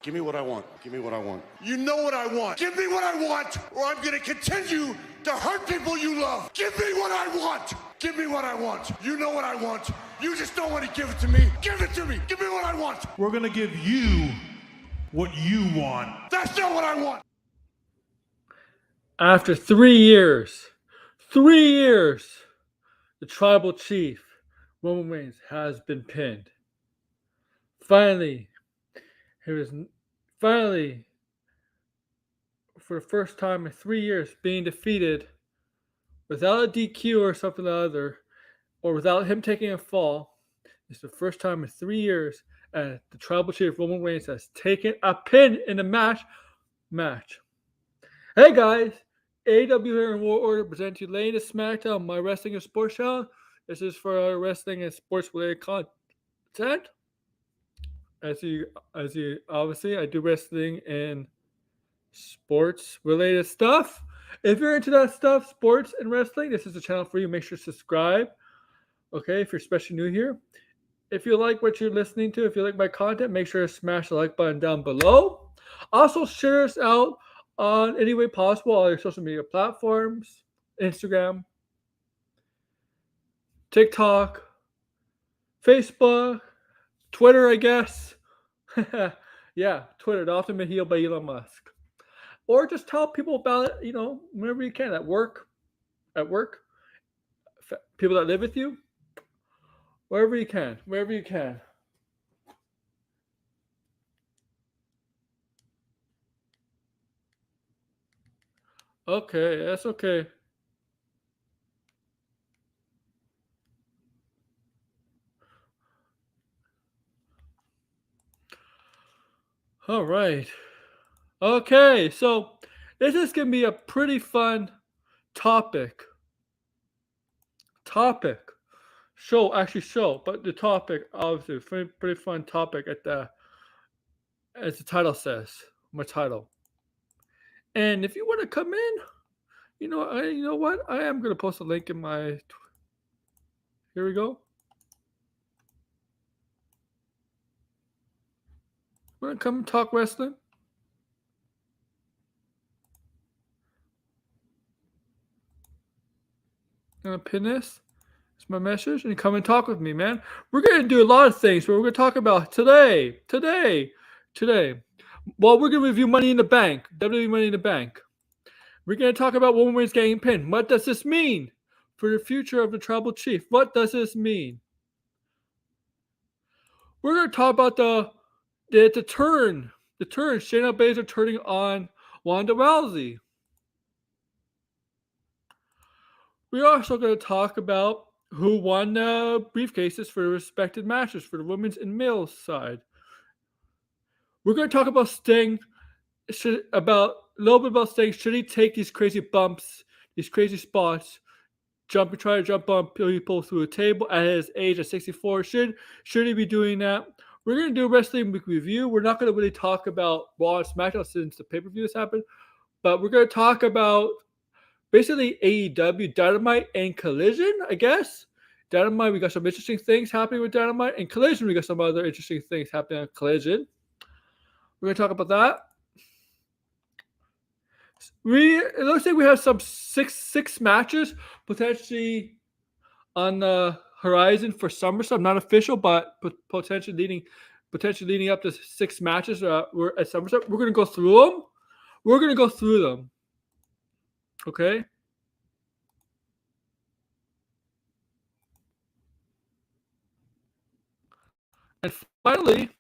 Give me what I want. Give me what I want. You know what I want. Give me what I want, or I'm going to continue to hurt people you love. Give me what I want. Give me what I want. You know what I want. You just don't want to give it to me. Give it to me. Give me what I want. We're going to give you what you want. That's not what I want. After 3 years, the tribal chief, Roman Reigns, has been pinned. Finally, for the first time in 3 years, being defeated without a DQ or something or other, or without him taking a fall. It's the first time in 3 years and the tribal chief Roman Reigns has taken a pin in a match. Hey guys, AEW here in World Order presents you latest SmackDown, my wrestling and sports channel. This is for our wrestling and sports related content. As you obviously, I do wrestling and sports related stuff. If you're into that stuff, sports and wrestling, this is the channel for you. Make sure to subscribe. Okay, if you're especially new here. If you like what you're listening to, if you like my content, make sure to smash the like button down below. Also, share us out on any way possible, all your social media platforms, Instagram, TikTok, Facebook, Twitter, I guess. Yeah, Twitter, the ultimate heel by Elon Musk. Or just tell people about it, whenever you can, at work, people that live with you, wherever you can. Okay, that's okay. All right. Okay, so this is going to be a pretty fun topic. Show, but the topic, obviously, pretty fun topic as the title says, my title. And if you want to come in, you know what? I am going to post a link in my... Here we go. Want to come talk wrestling? I'm going to pin this. It's my message. And come and talk with me, man. We're going to do a lot of things, but we're going to talk about today. Well, we're going to review Money in the Bank. WWE Money in the Bank. We're going to talk about Roman Reigns getting pinned. What does this mean for the future of the tribal chief? What does this mean? We're going to talk about the turn. The turn. Shayna Baszler turning on Ronda Rousey. We're also going to talk about who won the briefcases for the respected matches for the women's and male's side. We're going to talk about Sting, a little bit about Sting. Should he take these crazy bumps, these crazy spots, try to jump on people through a table at his age of 64? Should he be doing that? We're going to do a wrestling week review. We're not going to really talk about Raw and SmackDown since the pay-per-view has happened, but we're going to talk about basically AEW, Dynamite, and Collision, I guess. Dynamite, we got some interesting things happening with Dynamite. And Collision, we got some other interesting things happening on Collision. We're going to talk about that. It looks like we have some six matches potentially on the horizon for SummerSlam. Not official, but potentially leading up to 6 matches we're at SummerSlam. We're going to go through them. Okay? And finally,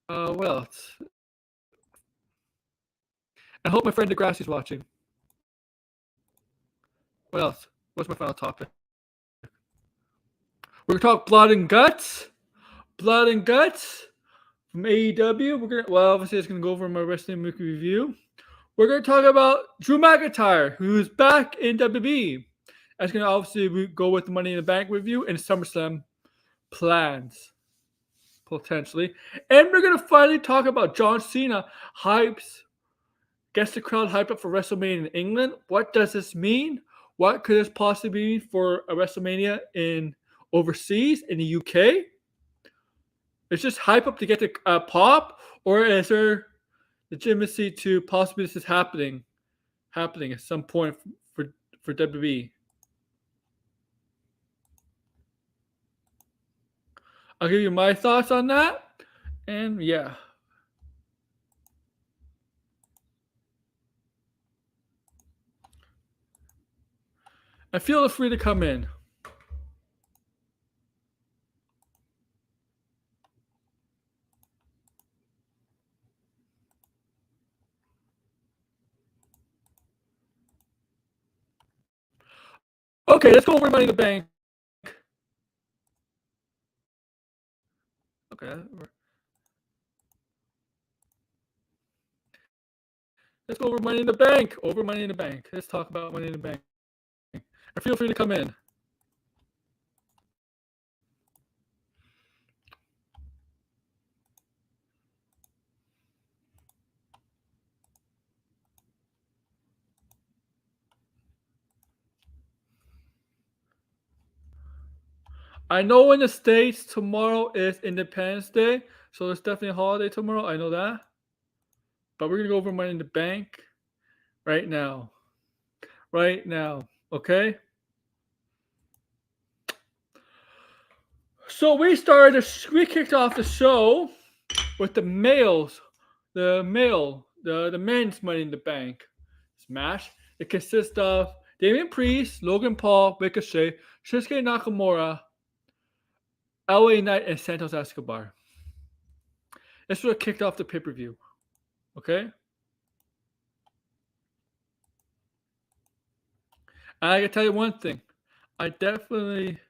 what else? I hope my friend Degrassi's watching. What else? What's my final topic? We're going to talk Blood and Guts. Blood and Guts from AEW. Obviously, it's going to go over my wrestling week review. We're going to talk about Drew McIntyre, who's back in WWE. That's going to obviously go with the Money in the Bank review and SummerSlam plans. potentially. And we're going to finally talk about John Cena gets the crowd hyped up for WrestleMania in England. What does this mean? What could this possibly mean for a WrestleMania in overseas in the UK? It's just hype up to get the pop, or is there legitimacy to possibly this is happening at some point for WWE? I'll give you my thoughts on that, and yeah. And feel free to come in. Okay, let's go over Money in the Bank. Okay. Let's go over Money in the Bank. Over Money in the Bank. Let's talk about Money in the Bank. And feel free to come in. I know in the States tomorrow is Independence Day, so it's definitely a holiday tomorrow. I know that. But we're going to go over Money in the Bank right now. Right now. Okay? So we kicked off the show with the men's Money in the Bank match. It consists of Damian Priest, Logan Paul, Ricochet, Shinsuke Nakamura, LA Knight, and Santos Escobar. This was what kicked off the pay-per-view. Okay? And I can tell you one thing. I definitely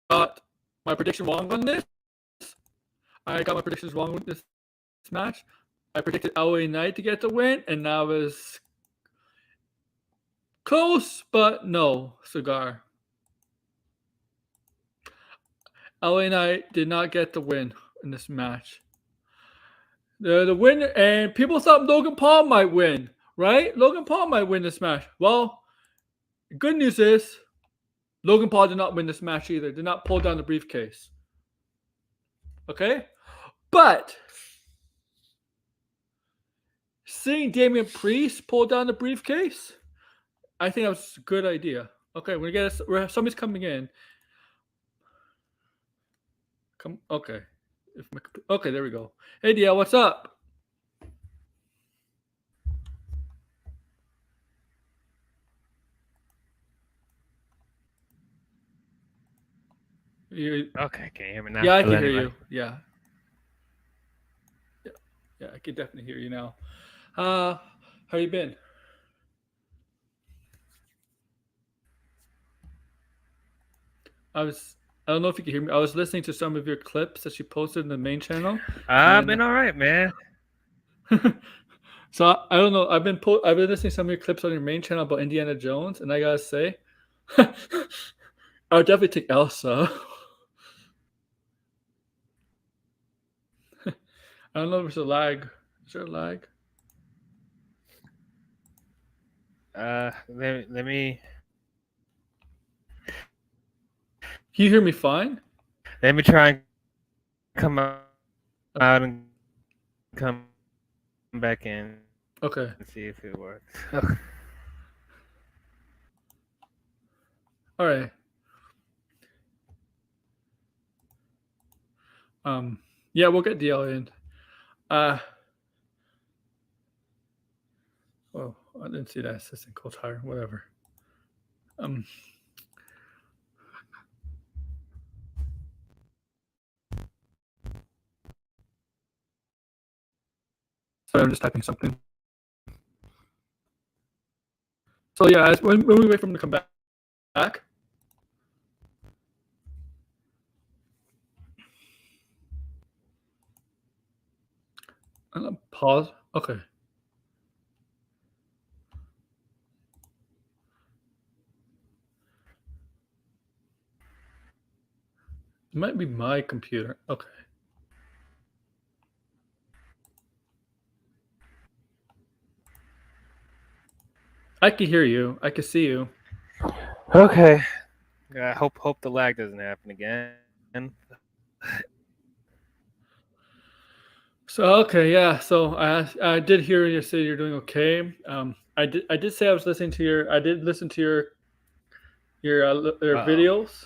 got my prediction wrong on this. I got my predictions wrong with this match. I predicted LA Knight to get the win, and that was close, but no cigar. LA Knight did not get the win in this match. The winner, and people thought Logan Paul might win, right? Logan Paul might win this match. Well, the good news is Logan Paul did not win this match either. Did not pull down the briefcase. Okay? But seeing Damian Priest pull down the briefcase, I think that was a good idea. Okay, somebody's coming in. Okay. Okay, there we go. Hey, DL, what's up? Okay, can you hear me now? Yeah, I can hear you. Yeah, I can definitely hear you now. How you been? I don't know if you can hear me. I was listening to some of your clips that you posted in the main channel. I've been all right, man. So I don't know. I've been listening to some of your clips on your main channel about Indiana Jones, and I gotta say, I would definitely take Elsa. I don't know if there's a lag. Is there a lag? Let me. Can you hear me fine? Let me try and come out and come back in. Okay. And see if it works. All right. Yeah, we'll get DL in. Oh, I didn't see that assistant coach hire. Whatever. Sorry, I'm just typing something. So yeah, when we wait for him to come back. Pause. Okay. might be my computer. Okay. I can hear you. I can see you. Okay. I hope the lag doesn't happen again. So okay, yeah. So I did hear you say you're doing okay. I did say I was listening to your. I did listen to your Uh-oh. videos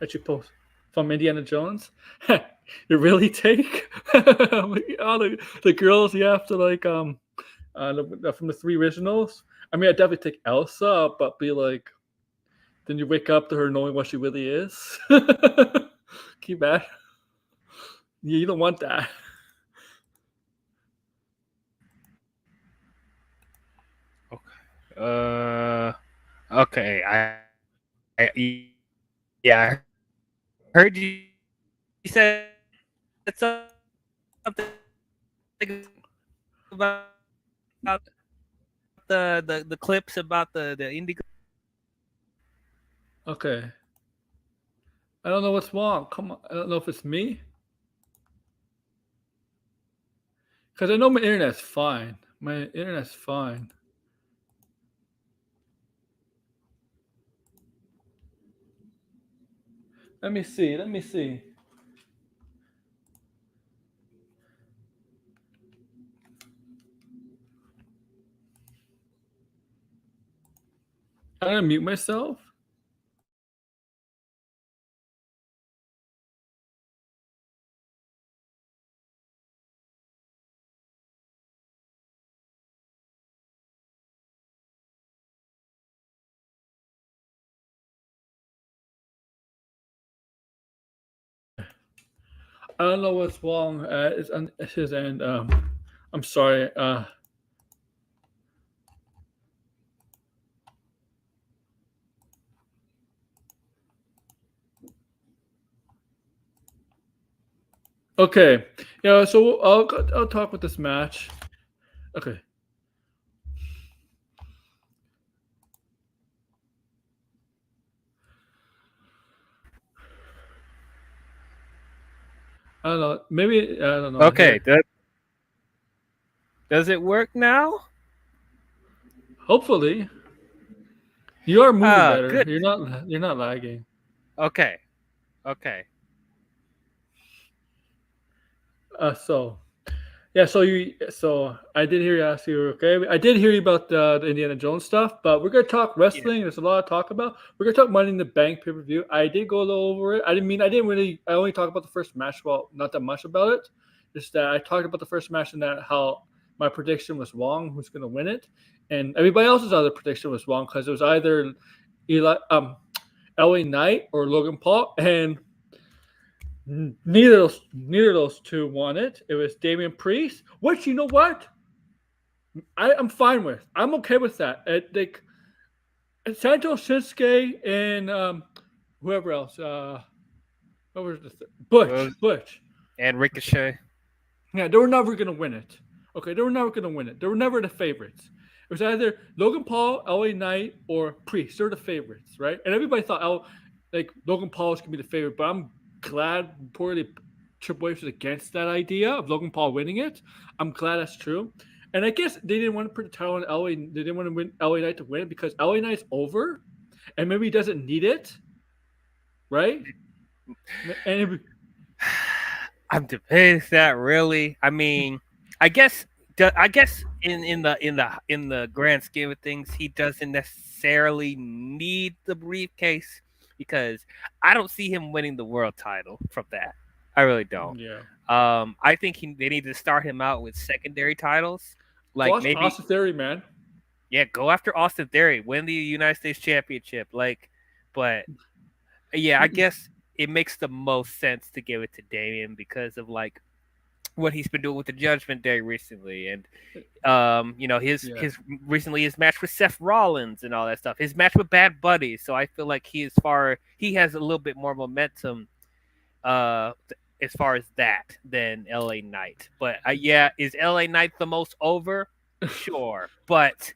that you post from Indiana Jones. You really take all the girls you have to like from the three originals. I mean, I definitely take Elsa, but be like, then you wake up to her knowing what she really is. Keep that. You don't want that. Okay. Yeah. I heard you said something about the clips about the indie. Okay. I don't know what's wrong. Come on. I don't know if it's me. Because I know my internet's fine. My internet's fine. Let me see. Let me see. I'm gonna mute myself. I don't know what's wrong. It's on his end. I'm sorry. Okay. Yeah. So I'll talk with this match. Okay. I don't know. Maybe I don't know. Okay. Here. Does it work now? Hopefully, you are moving better. Good. You're not. You're not lagging. Okay. Okay. So yeah, so I did hear you ask you, okay? I did hear you about the Indiana Jones stuff, but we're gonna talk Yeah. wrestling. There's a lot to talk about. We're gonna talk Money in the Bank pay-per-view. I did go a little over it. I only talked about the first match, well, not that much about it. Just that I talked about the first match and that how my prediction was wrong, who's gonna win it. And everybody else's other prediction was wrong because it was either LA Knight or Logan Paul, and neither of those two won it. It was Damian Priest, which you know what? I'm fine with. I'm okay with that. Santos Shinsuke and whoever else. What was Well, Butch. and Ricochet. Yeah, they were never gonna win it. Okay, they were never gonna win it. They were never the favorites. It was either Logan Paul, LA Knight, or Priest. They're the favorites, right? And everybody thought Logan Paul was gonna be the favorite, but I'm glad reportedly Triple H was against that idea of Logan Paul winning it. I'm glad that's true. And I guess they didn't want to put the title on LA. They didn't want to win LA Knight to win it because LA Knight's over, and maybe he doesn't need it, right? And I'm debating that really. I mean, I guess in the grand scheme of things, he doesn't necessarily need the briefcase because I don't see him winning the world title from that. I really don't. yeah, I think they need to start him out with secondary titles, like watch maybe Austin Theory, man. yeah, go after Austin Theory, win the United States Championship, but yeah, I guess it makes the most sense to give it to Damian because of what he's been doing with the Judgment Day recently, and his recently his match with Seth Rollins and all that stuff, his match with Bad Buddy. So I feel like he has a little bit more momentum, as far as that than LA Knight. But is LA Knight the most over? Sure, but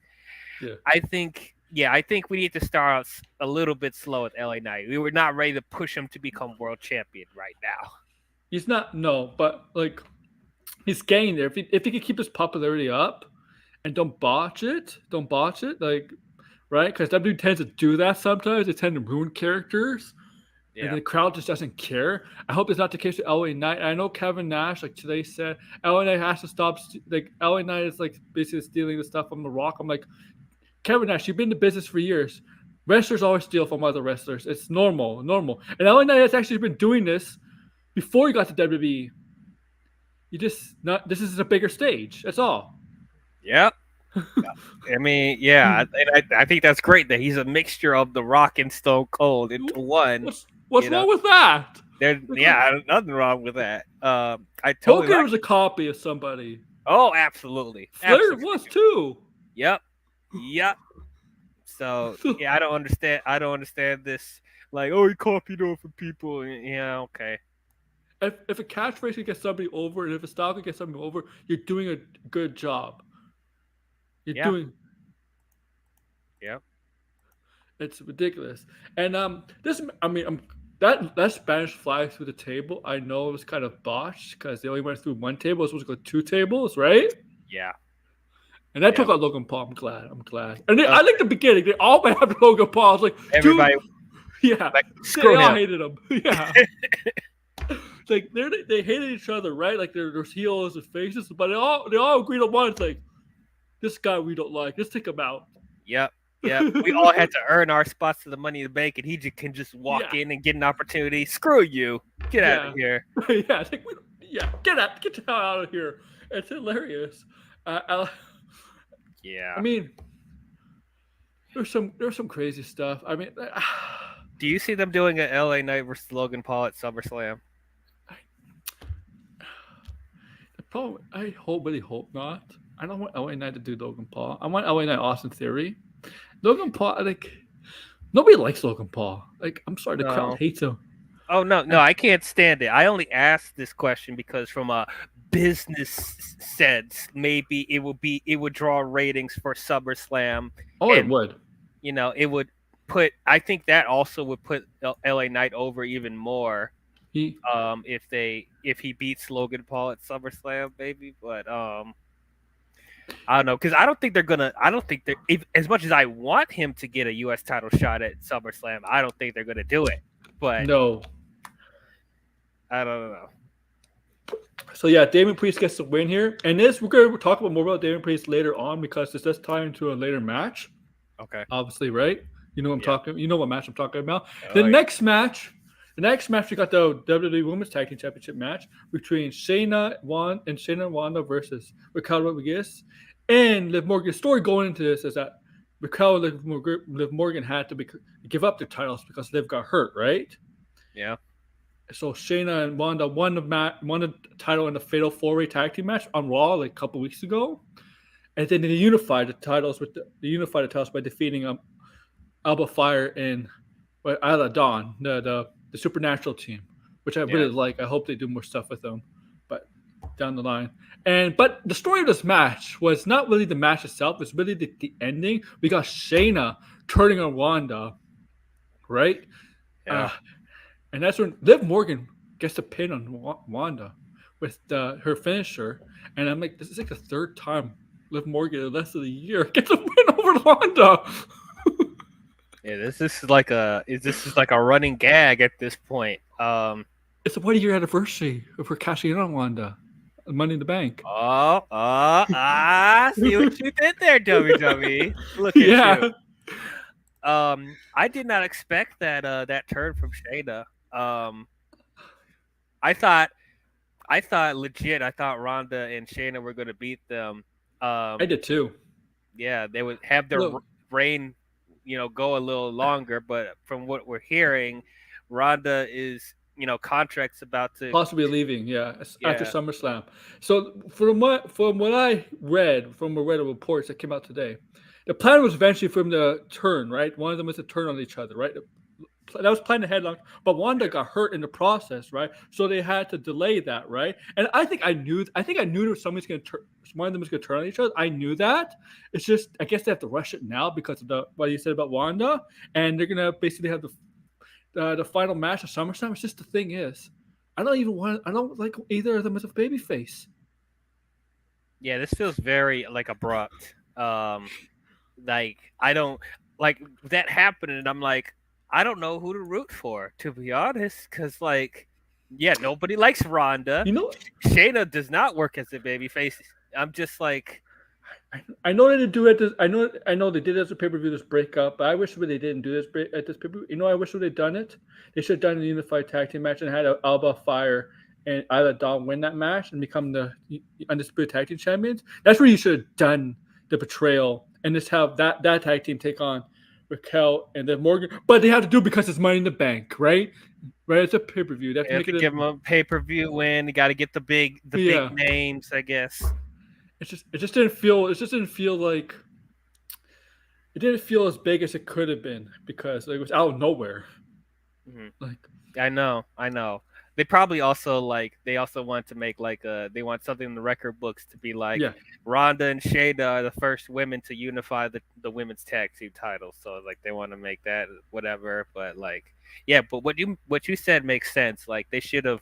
Yeah. I think Yeah, I think we need to start out a little bit slow with LA Knight. We were not ready to push him to become world champion right now. He's not, no, but like he's getting there. If he could keep his popularity up and don't botch it, like, right? Because WWE tends to do that sometimes. They tend to ruin characters. And Yeah. the crowd just doesn't care. I hope it's not the case with LA Knight. I know Kevin Nash, like today, said LA Knight has to stop. Like LA Knight is like basically stealing the stuff from The Rock. I'm like, Kevin Nash, you've been in the business for years. Wrestlers always steal from other wrestlers. It's normal. And LA Knight has actually been doing this before he got to WWE. You just not. This is a bigger stage. That's all. Yep. I mean, yeah, I think that's great that he's a mixture of The Rock and Stone Cold into one. What's wrong with that? Nothing wrong with that. I totally. Hogan was a copy of somebody. Oh, absolutely. Flair was too. Yep. So yeah, I don't understand this. Like, oh, he copied over people. Yeah, okay. If a catchphrase can get somebody over, and if a style can get somebody over, you're doing a good job. You're doing. Yep. It's ridiculous, and that Spanish fly through the table. I know it was kind of botched because they only went through one table. It was supposed to go 2 tables, right? Yeah. And that took out Logan Paul. I'm glad. And I like the beginning. They all went after Logan Paul. I was like, everybody. Yeah. Like, they all hated him. Yeah. Like they hated each other, right? Like there's heels and faces, but they all agreed on one. It's like, this guy we don't like. Let's take him out. Yep. We all had to earn our spots to the Money in the Bank, and he just can just walk in and get an opportunity. Screw you. Get out of here. Yeah. Get the hell out of here. It's hilarious. I mean, there's some crazy stuff. I mean, do you see them doing an LA Knight versus Logan Paul at SummerSlam? I really hope not. I don't want LA Knight to do Logan Paul. I want LA Knight Austin Theory. Logan Paul, like, nobody likes Logan Paul. Like, I'm sorry, the crowd hates him. Oh no, I can't stand it. I only asked this question because from a business sense, maybe it would draw ratings for SummerSlam. Oh, it would. You know, it would put. I think that also would put LA Knight over even more. If he beats Logan Paul at SummerSlam, maybe. But I don't know, because I don't think they're as much as I want him to get a U.S. title shot at SummerSlam, I don't think they're gonna do it. But no, I don't know. So yeah, Damian Priest gets the win here, and we're going to talk about more about Damian Priest later on because this does tie into a later match. Okay, obviously, right? You know what I'm talking. You know what match I'm talking about. The next match, we got the WWE Women's Tag Team Championship match between Shayna and Ronda versus Raquel Rodriguez and Liv Morgan. The story going into this is that Raquel and Liv Morgan had to give up their titles because Liv got hurt, right? Yeah. So Shayna and Ronda won the title in the Fatal 4-Way Tag Team match on Raw like a couple weeks ago, and then they unified the titles by defeating Alba Fire and Isla Dawn, the Supernatural team, which I really like. I hope they do more stuff with them, but down the line. But the story of this match was not really the match itself; it's really the ending. We got Shayna turning on Ronda, right? Yeah. And that's when Liv Morgan gets the pin on Ronda with her finisher. And I'm like, this is like the third time Liv Morgan the rest of the year gets a win over Ronda. Yeah, this is like a running gag at this point. It's a 1-year anniversary of her cashing in on Ronda, Money in the Bank. See what you did there, WWE. Look at you. I did not expect that turn from Shayna. I thought Ronda and Shayna were going to beat them. I did too. Yeah, they would have their reign, go a little longer. But from what we're hearing, Ronda is, contract's about to possibly leaving. After SummerSlam. So from what I read from the reports that came out today, the plan was eventually for them to turn. Right, one of them was to turn on each other. Right. planned ahead long, but Wanda got hurt in the process, right? So they had to delay that, right? And I think I knew that somebody's gonna one of them was gonna turn on each other. I knew that. It's just I guess they have to rush it now because of what you said about Wanda, and they're gonna basically have the final match of SummerSlam. It's just the thing is, I don't like either of them as a babyface. Yeah, this feels very like abrupt. Like I don't like that happened, and I'm like, I don't know who to root for, to be honest, because like, yeah, nobody likes Ronda. You know, Shayna does not work as a babyface. I'm just like, I know they didn't do it. I know they did it as a pay per view. This breakup, but I wish they didn't do this at this pay per view. You know, I wish they'd done it. They should have done a unified tag team match and had Alba Fire and Isla Dawn win that match and become the undisputed tag team champions. That's where you should have done the betrayal and just have that tag team take on Raquel and then Morgan. But they have to do it because it's Money in the Bank, right? Right, it's a pay per view. They have to give them a pay per view win. You got to get the big names, I guess. It just didn't feel like it didn't feel as big as it could have been because it was out of nowhere. Mm-hmm. Like I know. They probably also want to make they want something in the record books to be like Ronda and Shayna are the first women to unify the women's tag team titles. So like they want to make that whatever. But like but what you said makes sense. Like they should have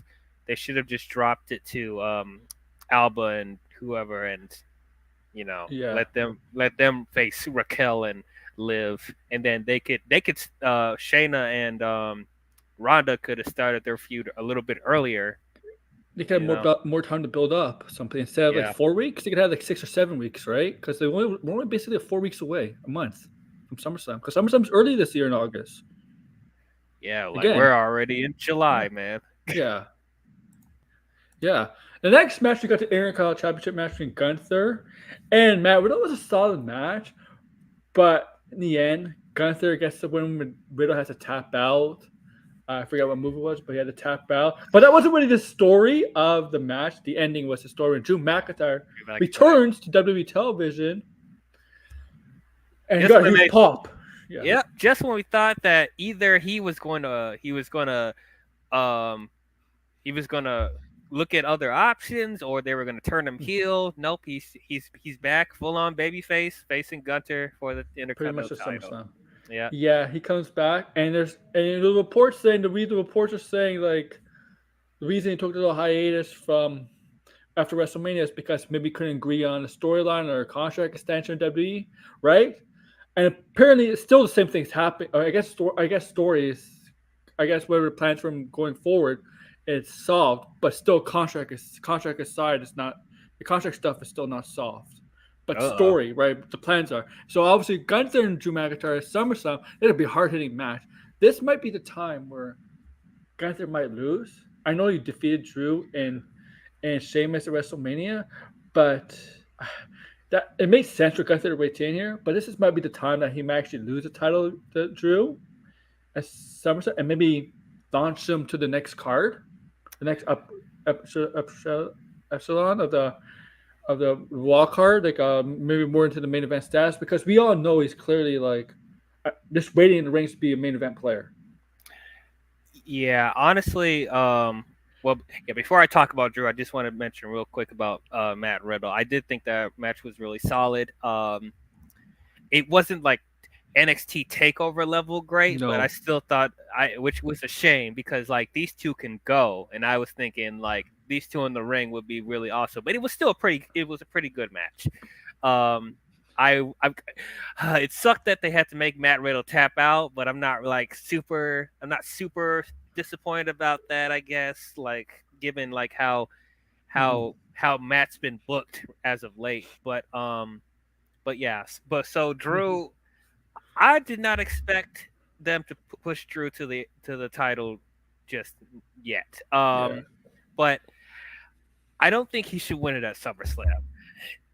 just dropped it to Alba and whoever and let them face Raquel and Liv, and then they could Shayna and Ronda could have started their feud a little bit earlier. They could have more time to build up something instead of like 4 weeks. They could have like 6 or 7 weeks, right? Because we're only basically 4 weeks away, a month from SummerSlam. Because SummerSlam's early this year in August. Yeah, like we're already in July, man. Yeah. The next match we got the Intercontinental Championship match between Gunther and Matt Riddle. It was a solid match, but in the end, Gunther gets the win when Riddle has to tap out. I forgot what move it was, but he had to tap out. But that wasn't really the story of the match. The ending was the story. And Drew McIntyre returns to WWE television and got a huge pop. Yeah, just when we thought that either he was gonna look at other options or they were gonna turn him heel. Nope, he's back full on babyface facing Gunther for the Intercontinental title. SummerSlam. Yeah, he comes back, and the reports saying like the reason he took a little hiatus from after WrestleMania is because maybe he couldn't agree on a storyline or a contract extension in WWE, right? And apparently, it's still the same things happening. I guess stories. I guess whatever the plans for him going forward, it's solved, but still contract aside, it's not the contract stuff is still not solved. But story, right? The plans are. So obviously Gunther and Drew McIntyre at SummerSlam, it'll be a hard-hitting match. This might be the time where Gunther might lose. I know he defeated Drew and Sheamus at WrestleMania, but that it makes sense for Gunther to retain here. But this might be the time that he might actually lose the title to Drew at SummerSlam and maybe launch him to the next card, the next echelon of the Raw card, like maybe more into the main event status, because we all know he's clearly like just waiting in the ranks to be a main event player. Yeah, honestly, before I talk about Drew, I just want to mention real quick about Matt Riddle. I did think that match was really solid. It wasn't like NXT takeover level great, but I still thought which was a shame because like these two can go, and I was thinking like these two in the ring would be really awesome. But it was still a pretty good match. It sucked that they had to make Matt Riddle tap out, but I'm not super disappointed about that, I guess, like given like how Matt's been booked as of late. But so Drew, I did not expect them to push Drew to the title just yet. But I don't think he should win it at SummerSlam.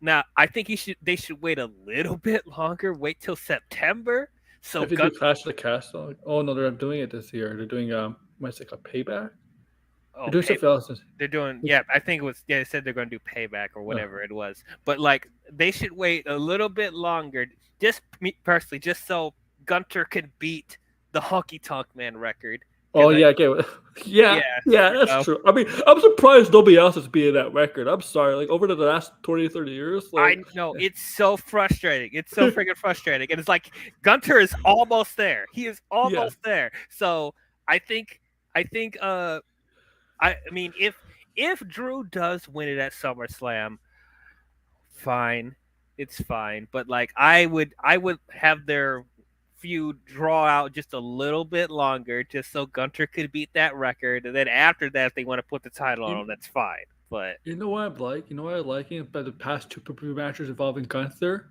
Now, I think they should wait a little bit longer, wait till September. So if they do Clash of the Castle, oh no, they're doing it this year. They're doing what's it called, Payback? They're doing something else. They're doing I think it was they said they're going to do Payback or whatever it was. But like they should wait a little bit longer, just me personally, just so Gunther can beat the Honky Tonk Man record. Oh yeah, okay. Yeah, that's true. I mean, I'm surprised nobody else is beating that record. I'm sorry. Like over the last 20, 30 years. Like, I know it's so frustrating. It's so freaking frustrating, and it's like Gunter is almost there. He is almost there. So I think. I mean, if Drew does win it at SummerSlam, fine, it's fine. But like, I would have their feud draw out just a little bit longer, just so Gunter could beat that record, and then after that, if they want to put the title on him, that's fine. But you know what I like? You know what I like about the past two pay-per-view matches involving Gunther?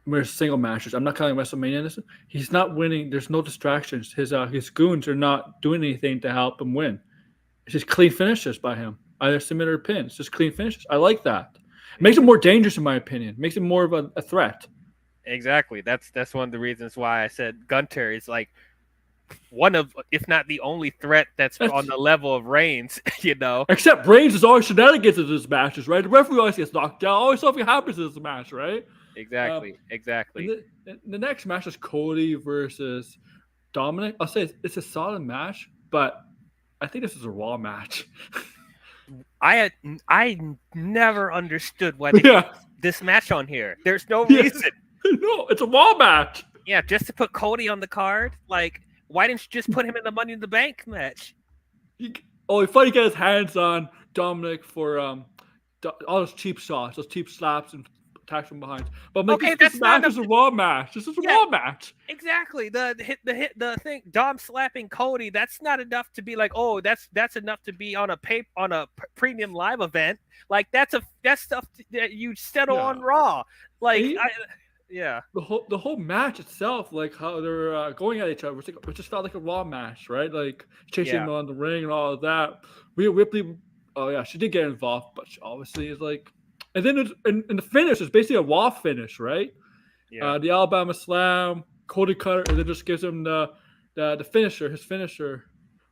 We're single matches. I'm not counting WrestleMania. This he's not winning. There's no distractions. His goons are not doing anything to help him win. It's just clean finishes by him. Either submit or pin. It's just clean finishes. I like that. It makes it more dangerous, in my opinion. It makes it more of a threat. Exactly. That's one of the reasons why I said Gunter is like one of, if not the only threat that's on the level of Reigns, you know. Except Reigns is always shenanigans in his matches, right? The referee always gets knocked down. Always something happens in this match, right? Exactly. The next match is Cody versus Dominic. I'll say it's a solid match, but I think this is a Raw match. I never understood why they put this match on here. There's no reason. No, it's a Raw match. Yeah, just to put Cody on the card. Like, why didn't you just put him in the Money in the Bank match? He finally get his hands on Dominic for all those cheap shots, those cheap slaps and attacks from behind. But this match is a Raw match. This is a Raw match. Exactly. The thing, Dom slapping Cody. That's not enough to be like, oh, that's enough to be on a premium live event. Like that's stuff that you settle on Raw. Like, the whole match itself, like how they're going at each other, it just felt like a Raw match, right? Like chasing them on the ring and all of that. Rhea Ripley, she did get involved, but she obviously is like. And then and the finish is basically a Raw finish, right? Yeah. The Alabama Slam, Cody Cutter, and then just gives him the finisher, his finisher,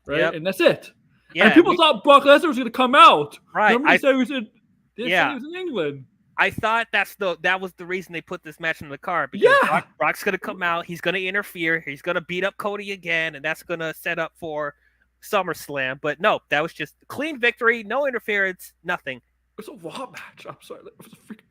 right? Yep. And that's it. Yeah. And people thought Brock Lesnar was going to come out. Right. Remember they said he was in England. I thought that was the reason they put this match in the card, because Brock's going to come out, he's going to interfere, he's going to beat up Cody again, and that's going to set up for SummerSlam. But no, that was just a clean victory, no interference, nothing. It's a Raw match. I'm sorry.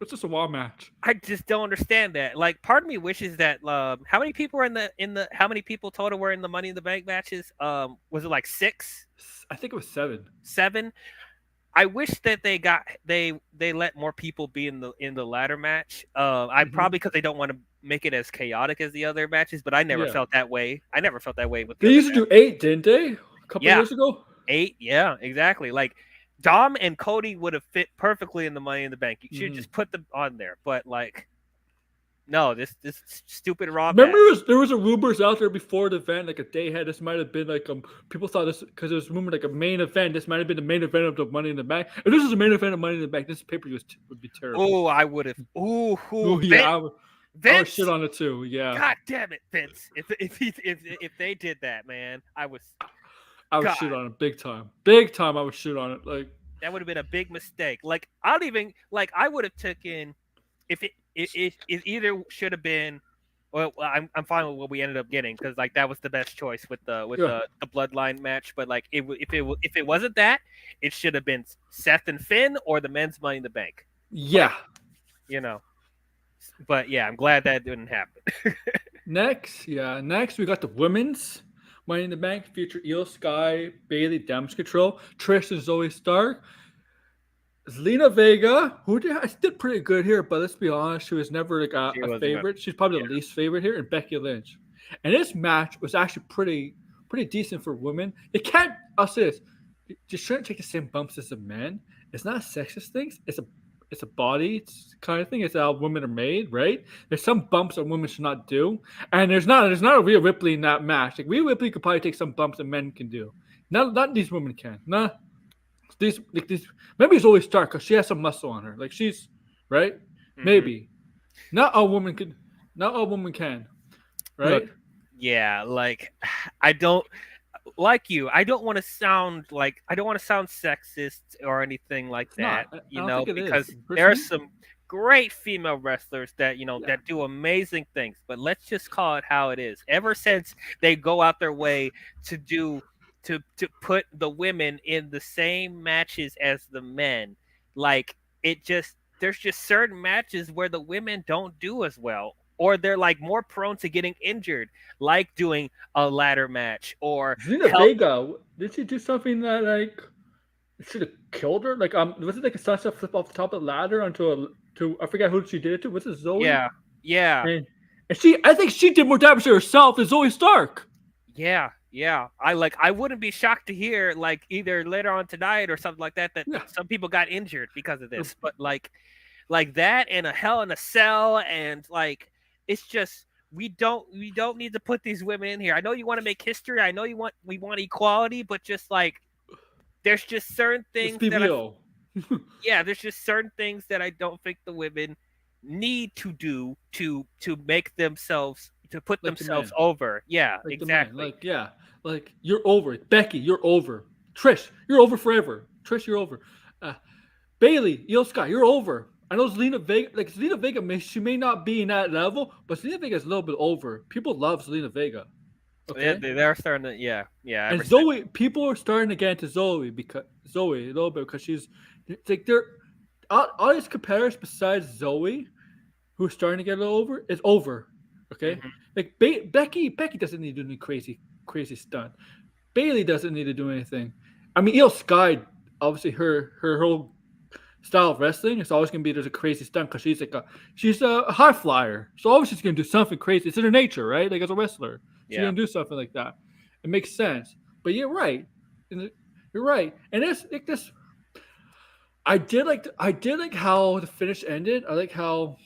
It's just a Raw match. I just don't understand that. Like, part of me wishes that how many people were in the how many people total were in the Money in the Bank matches? Was it like 6? I think it was 7. 7. I wish that they let more people be in the ladder match. Probably because they don't want to make it as chaotic as the other matches, but I never felt that way. I never felt that way with. They used to do 8, didn't they? A couple years ago. 8, yeah, exactly. Like Dom and Cody would have fit perfectly in the Money in the Bank. You should just put them on there. But like, no, this stupid Raw. Remember, there was a rumors out there before the event, like a day ahead. This might have been like people thought this because it was rumored like a main event. This might have been the main event of the Money in the Bank. If this is the main event of Money in the Bank, this pay-per-view would be terrible. Oh, I would have. I would shit on it too. Yeah. God damn it, Vince! If they did that, man, I would shit on it big time. Big time, I would shit on it. Like that would have been a big mistake. Like I would have taken if it either should have been. Well, I'm fine with what we ended up getting because like that was the best choice with the bloodline match. But like if it wasn't that, it should have been Seth and Finn or the men's Money in the Bank. Yeah, you know. But yeah, I'm glad that didn't happen. Next we got the women's Money in the Bank, feature Io Sky, Bayley, Damage Control, Trish and Zoe Stark. Zelina Vega, who did pretty good here, but let's be honest, she was never like a favorite. She's probably the least favorite here, and Becky Lynch. And this match was actually pretty decent for women. It can't. I'll say this: you shouldn't take the same bumps as the men. It's not a sexist thing. It's a body kind of thing. It's how women are made, right? There's some bumps that women should not do, and there's not a Rhea Ripley in that match. Like Rhea Ripley could probably take some bumps that men can do. Not these women can. Nah. These maybe it's always Stark because she has some muscle on her. Like she's right. Mm-hmm. Maybe not all women can. Not all women can. Right. Look, yeah. Like I don't like you. I don't want to sound sexist or anything like that. You know, because there are some great female wrestlers that Yeah. that do amazing things, but let's just call it how it is. Ever since they go out their way to put the women in the same matches as the men, like there's just certain matches where the women don't do as well, or they're like more prone to getting injured, like doing a ladder match or Zelina Vega, did she do something that like should have killed her? Like was it like a sunset flip off the top of the ladder onto I forget who she did it to. Was it Zoe? Yeah, yeah. And I think she did more damage to herself than Zoe Stark. Yeah. I wouldn't be shocked to hear like either later on tonight or something like that some people got injured because of this. But like that and a Hell in a Cell, and like it's just we don't need to put these women in here. I know you want to make history. I know we want equality, but just like there's just certain things there's just certain things that I don't think the women need to do to make themselves to put Like themselves over. Yeah, like exactly. Like you're over. Becky, you're over. Trish, you're over forever. Trish, you're over. Bailey, Io Sky, you're over. I know Zelina Vega, she may not be in that level, but Zelina Vega is a little bit over. People love Zelina Vega. Okay? They're starting to, yeah. And Zoe, people are starting to get into Zoe a little bit because she's like they're all these competitors besides Zoe, who's starting to get a little over, is over. Okay, Mhm. like Becky doesn't need to do any crazy stunt. Bailey doesn't need to do anything. I mean, Io Sky, obviously her whole style of wrestling is always gonna be there's a crazy stunt because she's a high flyer, so obviously she's gonna do something crazy. It's in her nature, right? Like as a wrestler, she's gonna do something like that. It makes sense. But you're right. You're right. And it's like this. I did like how the finish ended. I like how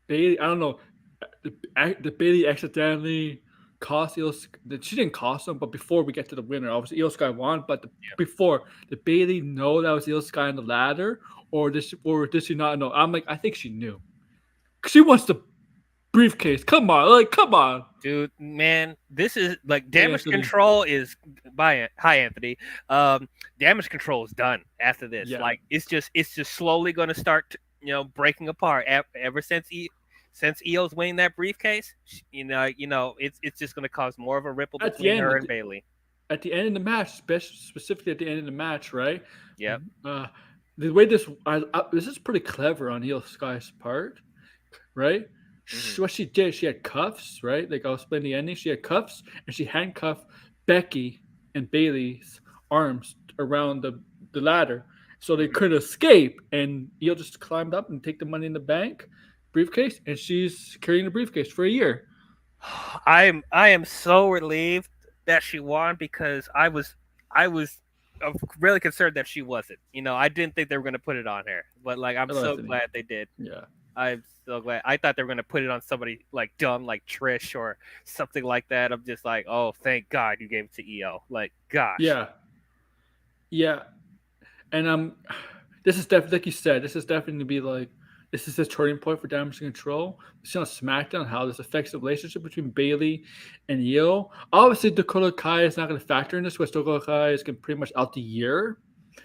Bailey. I don't know. The Bailey accidentally cost Io. She didn't cost him, but before we get to the winner, obviously Io Sky won. But before, did Bailey know that was Io Sky on the ladder, or did she not know? I'm like, I think she knew. She wants the briefcase. Come on. Dude, man, this is like damage control is hi Anthony. Damage control is done after this. Yeah. Like it's just slowly going to start breaking apart ever since Io's winning that briefcase. It's just going to cause more of a ripple between her and Bailey. At the end of the match, specifically at the end of the match, right? Yeah. The way this is pretty clever on Io Sky's part, right? Mm-hmm. What she did, she had cuffs, right? Like I'll explain the ending. She had cuffs, and she handcuffed Becky and Bailey's arms around the ladder, so they couldn't escape. And Io just climbed up and take the money in the bank briefcase, and she's carrying the briefcase for a year. I am so relieved that she won because I was really concerned that she wasn't. I didn't think they were going to put it on her, but like I'm so glad they did. Yeah. I'm so glad. I thought they were going to put it on somebody like dumb, like Trish or something like that. I'm just like, oh, thank God you gave it to Io. Like, gosh. Yeah. And this is definitely, like you said, this is definitely to be like, this is a turning point for Damage Control. We see on SmackDown how this affects the relationship between Bailey and Io. Obviously, Dakota Kai is not going to factor in this, because Dakota Kai is pretty much out the year.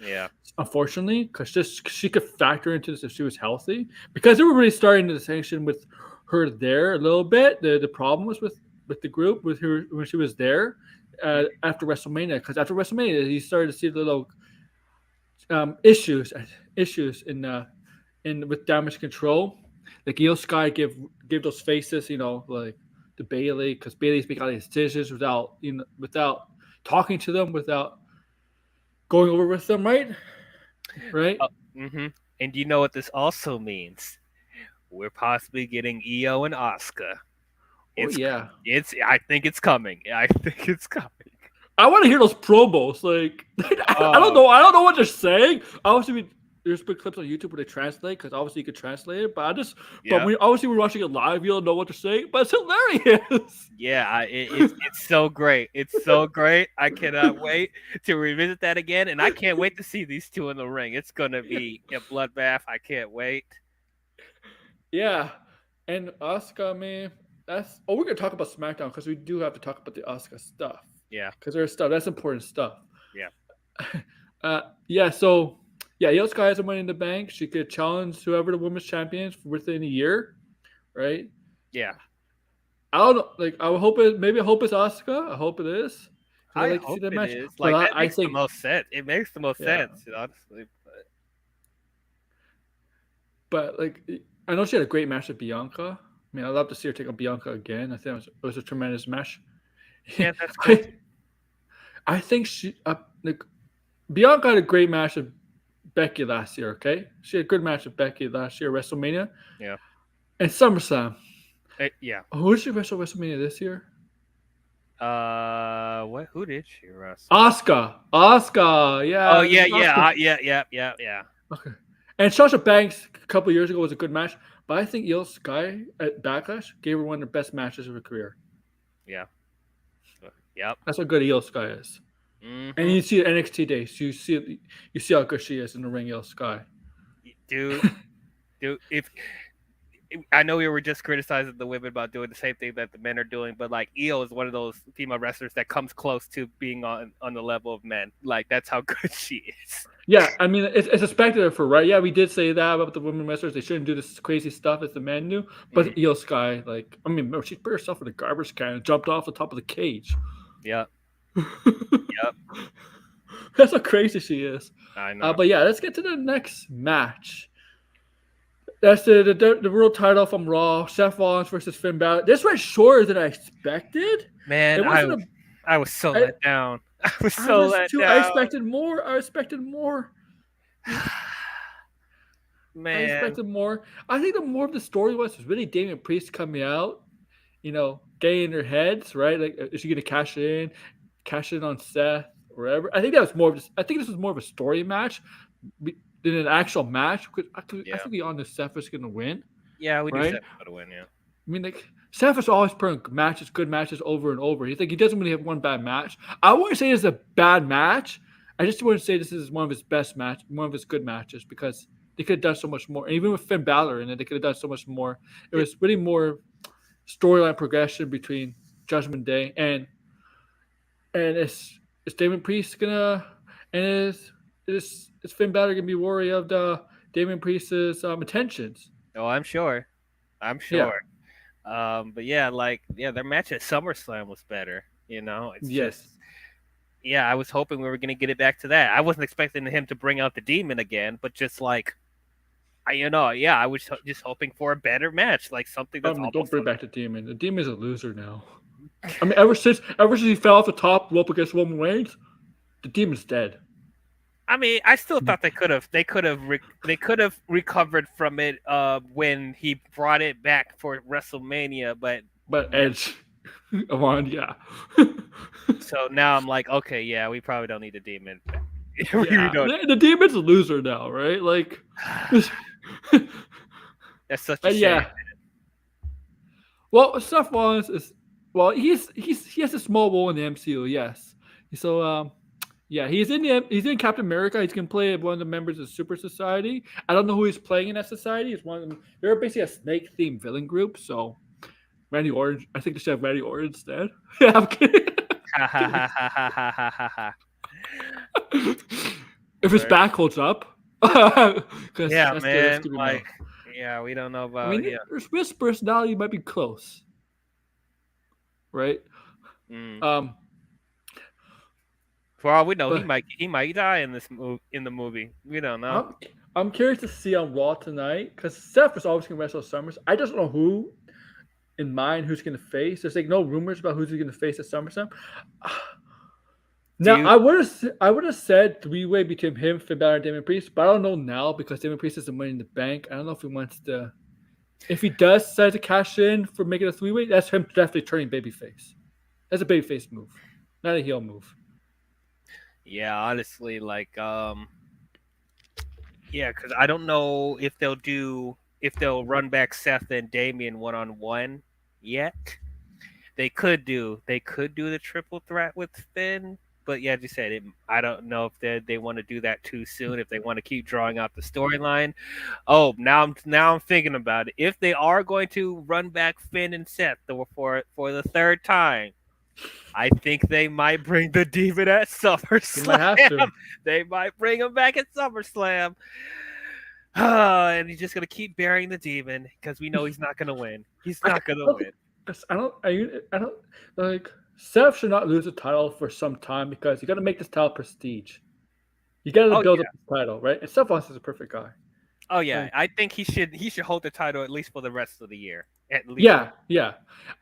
Yeah. Unfortunately, because she could factor into this if she was healthy. Because they were really starting the sanction with her there a little bit. The problem was with the group with her when she was there after WrestleMania. Because after WrestleMania, you started to see little issues in with Damage Control. Like Io Sky give those faces, like to Bailey, because Bailey's making all these decisions without talking to them, without going over with them, right? Mm-hmm. And you know what this also means? We're possibly getting Io and Asuka. I think it's coming. I want to hear those promos. Like, I don't know what they're saying. Obviously, there's been clips on YouTube where they translate, because obviously you could translate it. But when obviously we're watching it live, you don't know what they're saying, but it's hilarious. Yeah, it's so great. It's so great. I cannot wait to revisit that again, and I can't wait to see these two in the ring. It's gonna be a bloodbath. I can't wait. Yeah, and Asuka, man, we're gonna talk about SmackDown, because we do have to talk about the Asuka stuff. Yeah, because there's stuff that's important stuff. Yeah. So Yeah, Io Sky has a Money in the Bank. She could challenge whoever the women's champions within a year, right? Yeah. I don't know. Like, I would hope it. Maybe I hope it's Asuka. I hope it is. I'd I like to see hope that it match. is. But Like that I makes the think, most sense. It makes the most yeah. sense, honestly. But like, I know she had a great match with Bianca. I mean, I'd love to see her take on Bianca again. I think it was a tremendous match. Yeah, that's cool. I think she like Bianca had a great match with Becky last year. Okay, she had a good match with Becky last year, WrestleMania. Yeah. And SummerSlam. Yeah. Who did she wrestle WrestleMania this year? What? Who did she wrestle? Asuka. Yeah. Oh yeah, Asuka. yeah. Okay. And Sasha Banks a couple years ago was a good match, but I think Io Sky at Backlash gave her one of the best matches of her career. Yeah. Yep. That's how good Io Sky is. Mm-hmm. And you see it NXT days. You see how good she is in the ring, Io Sky. Dude, if I know we were just criticizing the women about doing the same thing that the men are doing, but like Io is one of those female wrestlers that comes close to being on the level of men. Like that's how good she is. Yeah, I mean it's expected of her, right? Yeah, we did say that about the women wrestlers. They shouldn't do this crazy stuff as the men do. But Io Sky, like, I mean, she put herself in a garbage can and jumped off the top of the cage. Yep. Yep. That's how crazy she is. I know. But yeah, let's get to the next match. That's the world title from Raw. Seth Rollins versus Finn Balor. This went shorter than I expected. Man, I was so let down. I was so let down. I expected more. Man. I expected more. I think the more of the story was really Damian Priest coming out, getting in their heads, right? Like, is she going to cash in on Seth or whatever? I think that was more of this. I think this was more of a story match than an actual match. I think we all knew Seth was going to win. Yeah, we knew right? Seth was going to win, yeah. I mean, like, Seth is always putting good matches over and over. He doesn't really have one bad match. I wouldn't say it's a bad match. I just wouldn't say this is one of his best match, one of his good matches, because they could have done so much more. And even with Finn Balor in it, they could have done so much more. It was really more storyline progression between Judgment Day and is Damian Priest gonna and is Finn Balor gonna be worried of the Damian Priest's attentions? Oh, I'm sure. Yeah. But their match at SummerSlam was better. It's yes. Yeah, I was hoping we were gonna get it back to that. I wasn't expecting him to bring out the Demon again, but just like, I was just hoping for a better match, like something that's don't bring back the Demon. The Demon's a loser now. I mean, ever since he fell off the top rope against Roman Reigns, the Demon's dead. I mean, I still thought they could have recovered from it when he brought it back for WrestleMania, but Edge won, yeah. So now I'm like, okay, yeah, we probably don't need the Demon. The Demon's a loser now, right? Like, that's such a shame. Yeah. Well, Seth Rollins he has a small role in the MCU, yes. So he's in Captain America. He's gonna play one of the members of Super Society. I don't know who he's playing in that society. It's one of them. They're basically a snake themed villain group. So Randy Orton, I think they should have Randy Orton instead. Yeah, I'm kidding. If his back holds up. Yeah, man. We don't know about. There's whispers now you might be close. Right. For all we know, he might die in the movie. We don't know. I'm curious to see on Raw tonight, because Seth is always going to wrestle Summers. I just don't know who in mind who's going to face. There's like no rumors about who's going to face at SummerSlam. Now I would have said 3-way between him, Finn Balor, and Damian Priest, but I don't know now because Damian Priest has the Money in the Bank. I don't know if he wants to. If he does decide to cash in for making a 3-way, that's him definitely turning babyface. That's a babyface move, not a heel move. Yeah, honestly, because I don't know if they'll run back Seth and Damian 1-on-1 yet. They could do the triple threat with Finn, but yeah, as you said, I don't know if they want to do that too soon. If they want to keep drawing out the storyline. Oh, now I'm thinking about it. If they are going to run back Finn and Seth for the third time, I think they might bring the Demon at SummerSlam. might have to. They might bring him back at SummerSlam. And he's just gonna keep burying the Demon because we know he's not gonna win. He's not gonna win. I don't like Seth should not lose the title for some time because you got to make this title prestige. You got to build up the title, right? And Seth Rollins is a perfect guy. Oh yeah, I think he should hold the title at least for the rest of the year. At least. Yeah.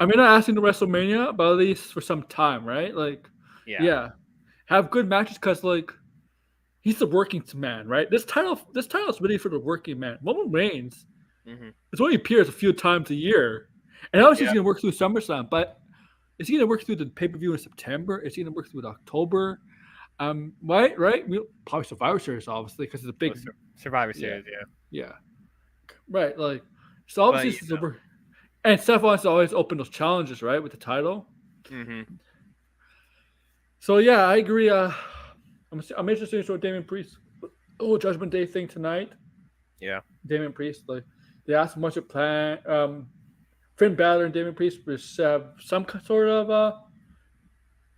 I mean, not asking the WrestleMania, but at least for some time, right? Like, yeah. Have good matches because like he's the working man, right? This title is really for the working man. Roman Reigns it's only appears a few times a year, and obviously he's gonna work through SummerSlam, but is he gonna work through the pay-per-view in September? Is he gonna work through it October? Right. Probably Survivor Series, obviously, because it's a big Survivor Series. Yeah. Right. Like, so obviously, and Seth wants to always open those challenges, right, with the title. So yeah, I agree. I'm interested in what Damian Priest, Judgment Day thing tonight. Yeah. Damian Priest, like they asked him what's your plan. Finn Balor and Damian Priest have some sort of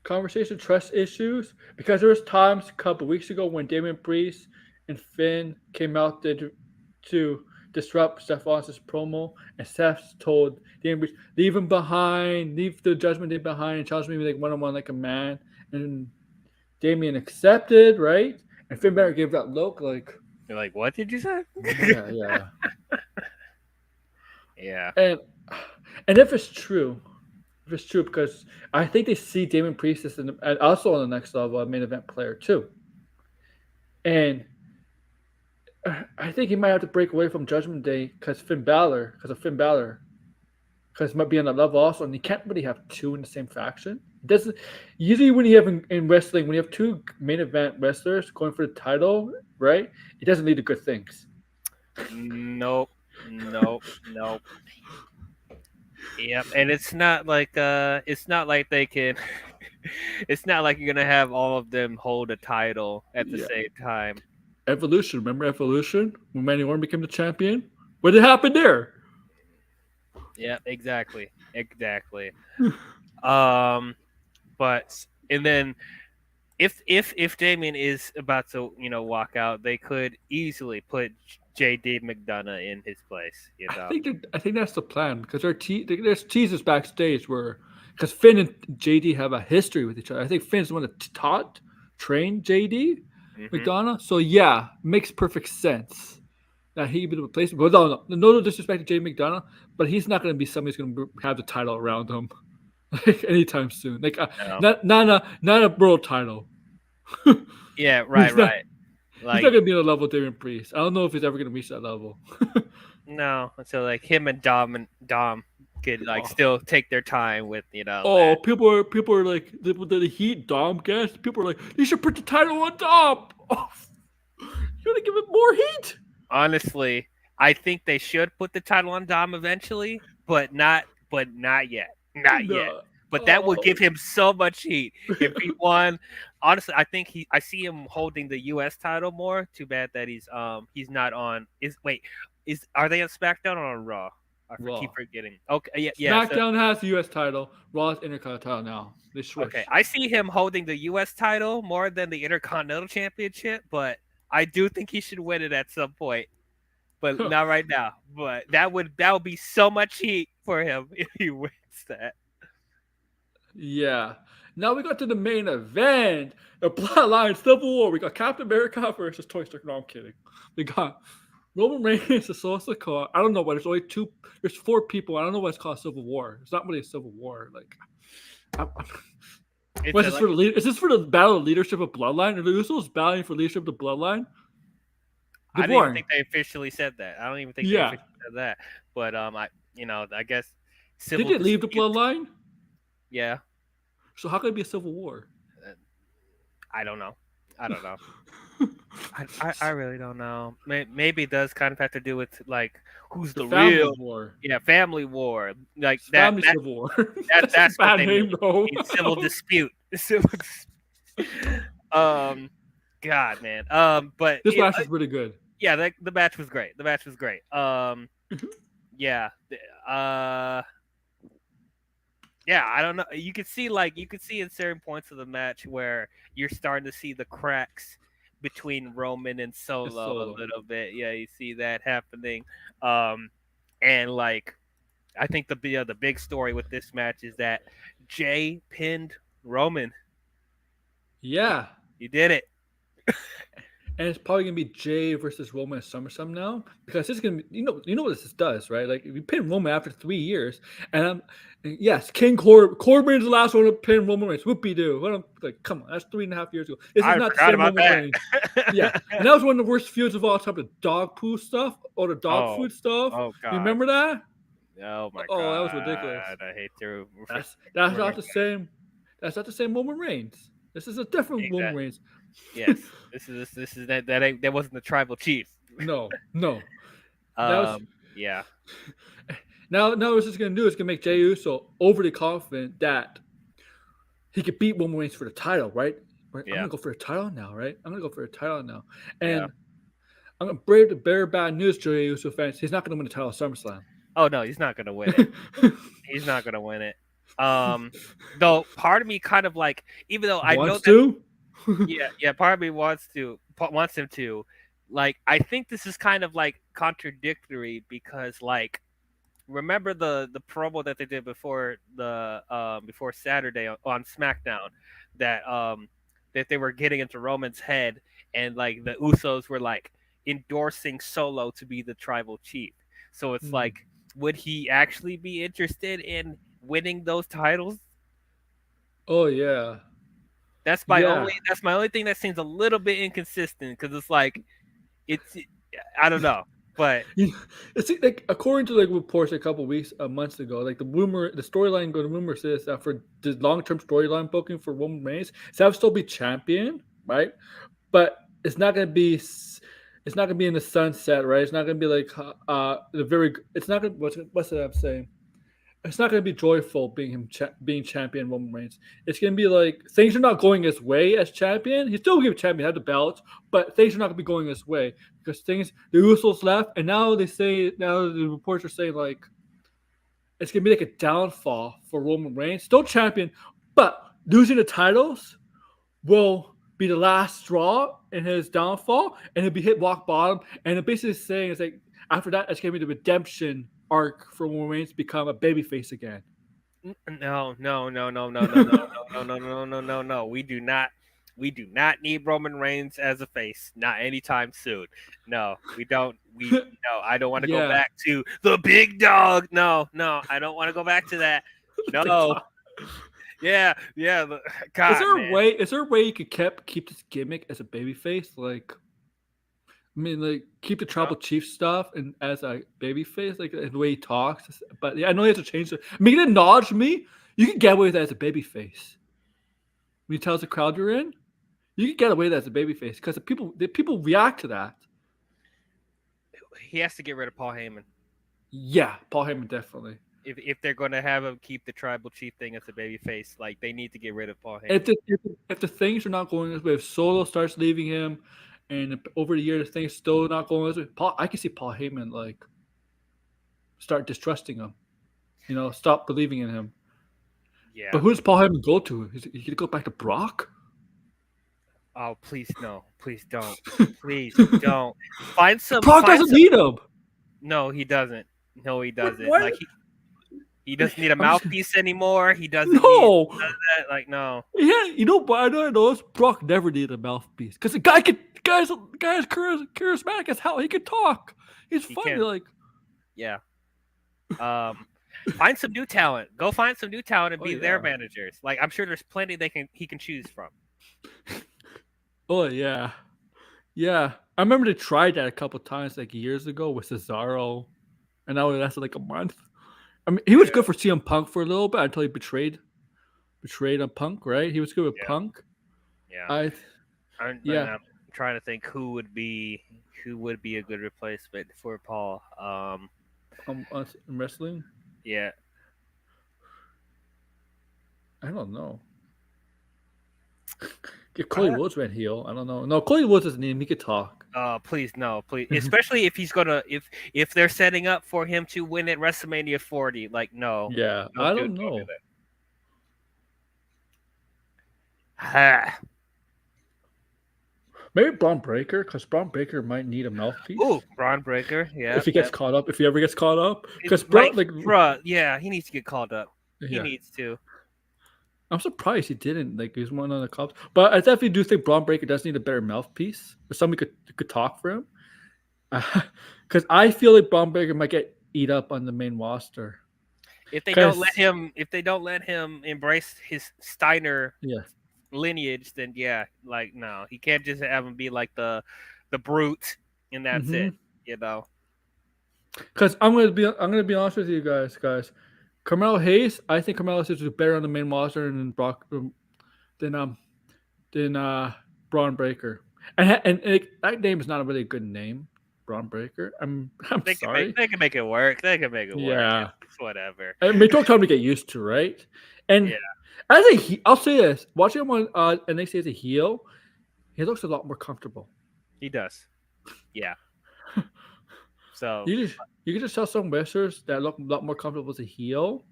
conversation, trust issues, because there was times a couple weeks ago when Damian Priest and Finn came out to disrupt Seth Rollins' promo, and Seth told Damian Priest, leave him behind, leave the Judgment Day behind, and challenge me like one-on-one like a man. And Damian accepted, right? And Finn Balor gave that look like, you're like, what did you say? Yeah. Yeah. And if it's true, because I think they see Damian Priest as also on the next level, a main event player too. And I think he might have to break away from Judgment Day because of Finn Balor, because he might be on that level also, and you can't really have two in the same faction. It doesn't usually when you have in wrestling, when you have two main event wrestlers going for the title, right? It doesn't lead to good things. Nope. Yep, and it's not like they can. It's not like you're gonna have all of them hold a title at the same time. Evolution, remember Evolution when Randy Orton became the champion? What did happen there? Yeah, exactly. But and then if Damian is about to walk out, they could easily put JD McDonough in his place. I think that's the plan because there's teases backstage where because Finn and JD have a history with each other. I think Finn's the one that trained JD McDonough. So yeah, makes perfect sense that he'd be the replacement. But no disrespect to JD McDonough, but he's not going to be somebody who's going to have the title around him like anytime soon. Like not a world title. Yeah, right. He's not going to be on the level of Damian Priest. I don't know if he's ever going to reach that level. No, so like him and Dom could still take their time with that. People are like the heat Dom gets. People are like, you should put the title on Dom. Oh, you want to give it more heat? Honestly, I think they should put the title on Dom eventually, but not yet. Not yet. But that would give him so much heat if he won. Honestly, I see him holding the U.S. title more. Too bad that he's not on. Are they on SmackDown or on Raw? I keep forgetting. Okay, yeah. SmackDown has the U.S. title. Raw's Intercontinental title now. They switch. Okay, I see him holding the U.S. title more than the Intercontinental Championship, but I do think he should win it at some point. But not right now. But that would be so much heat for him if he wins that. Yeah. Now we got to the main event. The Bloodline Civil War. We got Captain America versus Tony Stark. No, I'm kidding. We got Roman Reigns, the Source of Car. I don't know why. There's 4 people. I don't know why it's called Civil War. It's not really a Civil War. Is this for the battle of leadership of Bloodline? Are the Usos battling for leadership of the Bloodline? I didn't even think they officially said that. I don't even think they officially said that. But I guess did they leave the Bloodline? Yeah. So how could it be a civil war? I don't know. I really don't know. Maybe it does kind of have to do with like who's the real war. Yeah, family war. Like family civil war. That's bad name though. Civil dispute. God, man. But this match is really good. Yeah, the match was great. Yeah. Yeah, I don't know. You could see in certain points of the match where you're starting to see the cracks between Roman and It's Solo a Solo. little bit. Yeah, you see that happening. And like I think the big story with this match is that Jay pinned Roman. Yeah. He did it. And it's probably gonna be Jay versus Roman at SummerSlam now because this is gonna be you know what this does, right? Like if you pin Roman after 3 years, and yes, Corbin's the last one to pin Roman Reigns. Whoopie doo. Like come on, that's 3.5 years ago. This is I not the forgot same about Roman that. Reigns. Yeah, and that was one of the worst feuds of all time. The dog poo stuff or the dog Oh, food stuff. oh You God. remember that? Oh my Oh, that was ridiculous. God. I hate to That's remember not the same. That's not the same Roman Reigns. This is a different Roman that. Reigns. Yes. This is that wasn't the tribal chief. No. That was Yeah. now what it's gonna do is gonna make Jey Uso overly confident that he could beat Roman Reigns for the title, right? I'm Yeah. gonna go for a title now, right? I'm gonna go for a title now. Yeah. And I'm gonna brave the bear bad news, Jey Uso fans. He's not gonna win the title at SummerSlam. Oh no, he's not gonna win it. He's not gonna win it. Though part of me kind of like, even though I know Wants that, to? yeah, part of me wants him to. Like, I think this is kind of like contradictory because, like, remember the promo that they did before before Saturday on SmackDown that they were getting into Roman's head, and like the Usos were like endorsing Solo to be the tribal chief. So it's like, would he actually be interested in winning those titles? Oh yeah. That's my only thing that seems a little bit inconsistent because it's like it's I don't know, but It's like according to like reports a couple months ago, like the storyline going rumor says that for the long-term storyline booking for Roman Reigns, so still be champion, right? But it's not gonna be in the sunset, right? It's not gonna be like it's not gonna what's it I'm saying? It's not going to be joyful being champion Roman Reigns. It's going to be like things are not going his way as champion. He's still going to be champion, have the belts, but things are not going to be going his way because the Usos left, and now the reports are saying like it's going to be like a downfall for Roman Reigns, still champion, but losing the titles will be the last straw in his downfall, and he'll be hit rock bottom. And it basically saying it's like after that, it's going to be the redemption arc for Roman Reigns to become a babyface again. No. We do not need Roman Reigns as a face. Not anytime soon. No, we don't. I don't want to go back to the big dog. No, I don't want to go back to that. No. Yeah. God, is there a way you could keep this gimmick as a babyface? Like, I mean, like keep the tribal chief stuff and as a babyface, like the way he talks. But yeah, I know you have to change it. I mean, you didn't nod me. You can get away with that as a babyface. When he tells the crowd you're in, you can get away with that as a babyface because the people react to that. He has to get rid of Paul Heyman. Yeah, Paul Heyman definitely. If they're going to have him keep the tribal chief thing as a babyface, like they need to get rid of Paul Heyman. If the things are not going this way, if Solo starts leaving him. And over the years, things still not going this way. I can see Paul Heyman like start distrusting him. Stop believing in him. Yeah. But who does Paul Heyman go to? He could go back to Brock. Oh, please no! Please don't! Please don't! Find some. Brock doesn't need him. No, he doesn't. No, he doesn't. What? Like he doesn't need a mouthpiece anymore. He doesn't. No. Need that. Like no. Yeah, but I know Brock never needed a mouthpiece because the guy's charismatic as hell. He can talk. He's funny. Like, yeah. Find some new talent. Go find some new talent and be their managers. Like I'm sure there's plenty he can choose from. Oh yeah. I remember they tried that a couple times like years ago with Cesaro, and that lasted like a month. I mean, he was good for CM Punk for a little bit until he betrayed a Punk, right? He was good with Punk. Yeah. I'm trying to think who would be a good replacement for Paul. In wrestling? Yeah. I don't know. If Cody Rhodes went heel, I don't know. No, Cody Rhodes doesn't need him. He could talk. Please. Especially if he's gonna if they're setting up for him to win at WrestleMania 40. Like no. Yeah, I don't know. Maybe Braun Breaker, because Braun Breaker might need a mouthpiece. Ooh, Braun Breaker. Yeah. If he gets caught up, if he ever gets caught up, because Bruh, yeah, he needs to get called up. He yeah. needs to. I'm surprised he didn't. Like he's one of the cops, but I definitely do think Braun Breaker does need a better mouthpiece, or somebody could talk for him. Because I feel like Braun Breaker might get eat up on the main roster. If they don't let him embrace his Steiner lineage, then yeah, like no, he can't just have him be like the brute and that's it, you know. Because I'm gonna be honest with you guys. Carmelo Hayes, I think Carmelo Hayes is better on the main roster than Braun Breaker. And that name is not a really good name, Braun Breaker. I'm sorry. They can make it work. They can make it work. Yeah, it's whatever. I mean, it took time to get used to, right? And yeah. I'll say this: watching him on NXT as a heel, he looks a lot more comfortable. He does. Yeah. So you can just tell some wrestlers that look a lot more comfortable as a heel,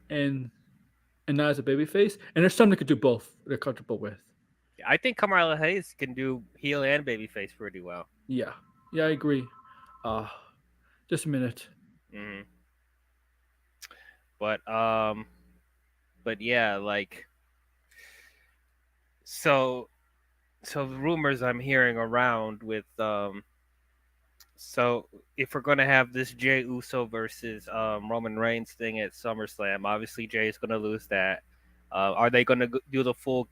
and not as a babyface. And there's some that could do both. They're comfortable with. I think Carmelo Hayes can do heel and babyface pretty well. Yeah, I agree. Just a minute. Mm-hmm. But yeah, like so the rumors I'm hearing around with so if we're gonna have this Jey Uso versus Roman Reigns thing at SummerSlam, obviously Jey is gonna lose that. Are they gonna do the full?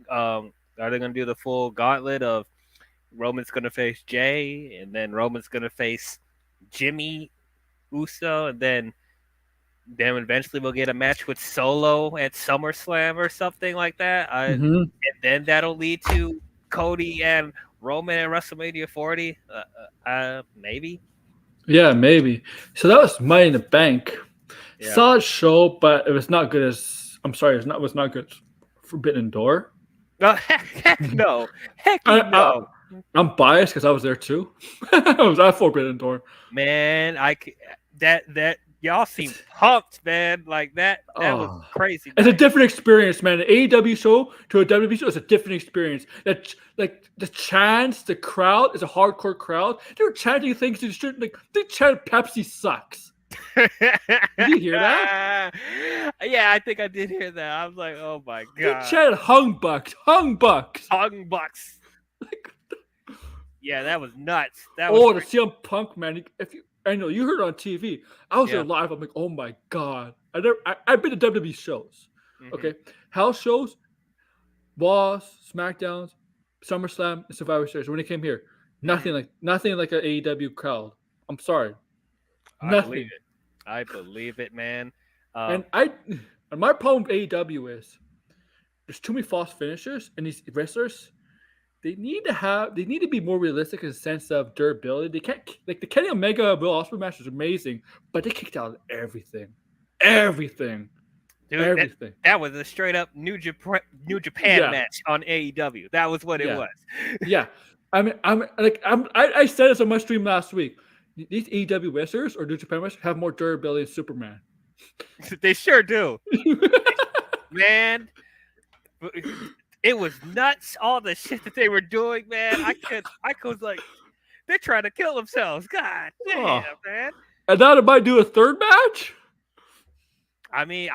Are they gonna do the full gauntlet of Roman's gonna face Jey, and then Roman's gonna face Jimmy Uso, and then eventually we'll get a match with Solo at SummerSlam or something like that. And then that'll lead to Cody and Roman at WrestleMania 40. Maybe. Yeah, maybe. So that was Money in the Bank. Yeah. Solid show, but it was not good as. I'm sorry, it was not good. Forbidden Door. Heck no. Heck no. I'm biased because I was there too. I was at Forbidden Door. Man, that y'all seem pumped, man. Like that was crazy. It's a different experience, man. An AEW show to a WWE show is a different experience. That like the chants, the crowd is a hardcore crowd. They were chanting things to the street, like they chanted Pepsi sucks. Did you hear that? Yeah, I think I did hear that. I was like, oh my god. They chanted hung bucks. Yeah, that was nuts. The CM Punk, man. I know you heard it on TV. I was there live. I'm like, oh my god. I've been to WWE shows. Okay, house shows, Raws, SmackDowns, SummerSlam, and Survivor Series. When it came here, nothing like an AEW crowd. I'm sorry, nothing. I believe it, man. And my problem with AEW is there's too many false finishers, and these wrestlers. They need to be more realistic in the sense of durability. They can't like the Kenny Omega Will Ospreay match was amazing, but they kicked out everything. Dude, everything. That was a straight up New Japan match on AEW. That was what it was. Yeah, I said this on my stream last week. These AEW wrestlers or New Japan wrestlers have more durability than Superman. They sure do, man. It was nuts, all the shit that they were doing, man. I was like, they're trying to kill themselves. God damn, man. And now they might do a third match? I mean,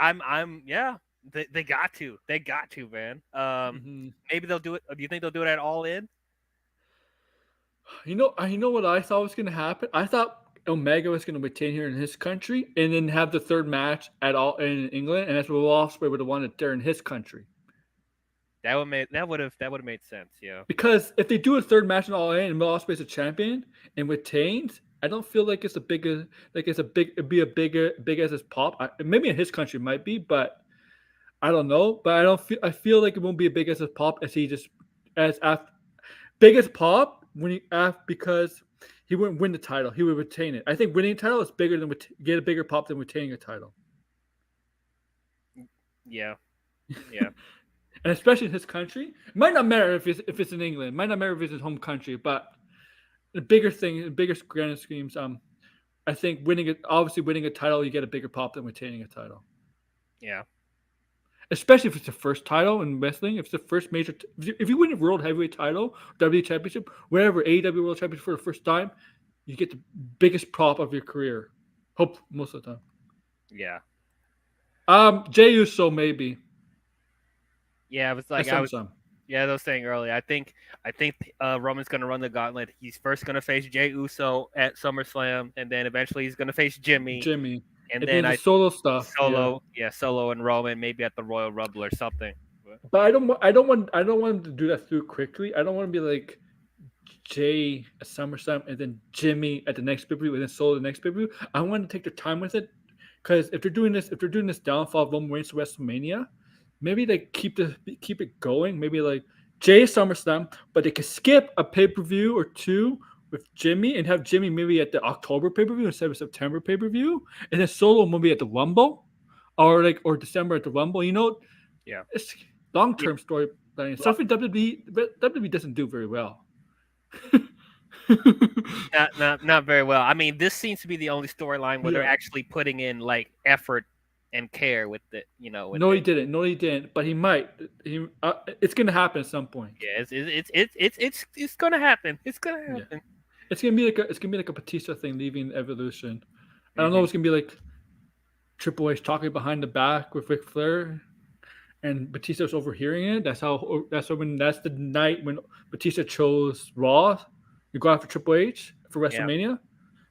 yeah. They got to. They got to, man. Maybe they'll do it. Do you think they'll do it at All In? You know what I thought was going to happen? I thought Omega was going to retain here in his country and then have the third match at All in England, and that's what Will Ospreay would have wanted there in his country. That would have made sense, yeah. Because if they do a third match in All In and Will Ospreay's a champion and retains, I don't feel like it'd be a big as his pop. Maybe in his country it might be, but I don't know. But I feel like it won't be as big as his pop as he just biggest pop because he wouldn't win the title. He would retain it. I think winning a title is bigger than get a bigger pop than retaining a title. Yeah. And especially in his country, it might not matter if it's in England. It might not matter if it's his home country, but the bigger grand schemes, I think winning a title, you get a bigger pop than retaining a title. Yeah. especially if it's the first title in wrestling. If it's the first major, if you win a World Heavyweight title, WWE Championship, whatever, AEW World Championship for the first time, you get the biggest prop of your career. Hope most of the time. Yeah. Jey Uso maybe. Yeah, it was like I was saying earlier. I think Roman's gonna run the gauntlet. He's first gonna face Jey Uso at SummerSlam, and then eventually he's gonna face Jimmy. And then solo stuff. Solo and Roman maybe at the Royal Rumble or something. But I don't want him to do that too quickly. I don't want to be like Jay at SummerSlam and then Jimmy at the next pay-per-view and then Solo the next pay-per-view. I want to take their time with it, because if they're doing this downfall of Roman Reigns to WrestleMania, maybe they keep it going. Maybe like Jay SummerSlam, but they could skip a pay-per-view or two with Jimmy and have Jimmy maybe at the October pay-per-view instead of September pay-per-view, and then Solo maybe at the Rumble or December at the Rumble. Yeah, it's long-term story planning. Something WWE doesn't do very well. not very well. I mean, this seems to be the only storyline where they're actually putting in like effort and care with it. He didn't. But he might. It's gonna happen at some point. Yeah, it's gonna happen. It's gonna happen. Yeah. It's gonna be like a Batista thing leaving Evolution. I don't know. It's gonna be like Triple H talking behind the back with Ric Flair, and Batista's overhearing it. That's the night when Batista chose Raw. You go after Triple H for WrestleMania.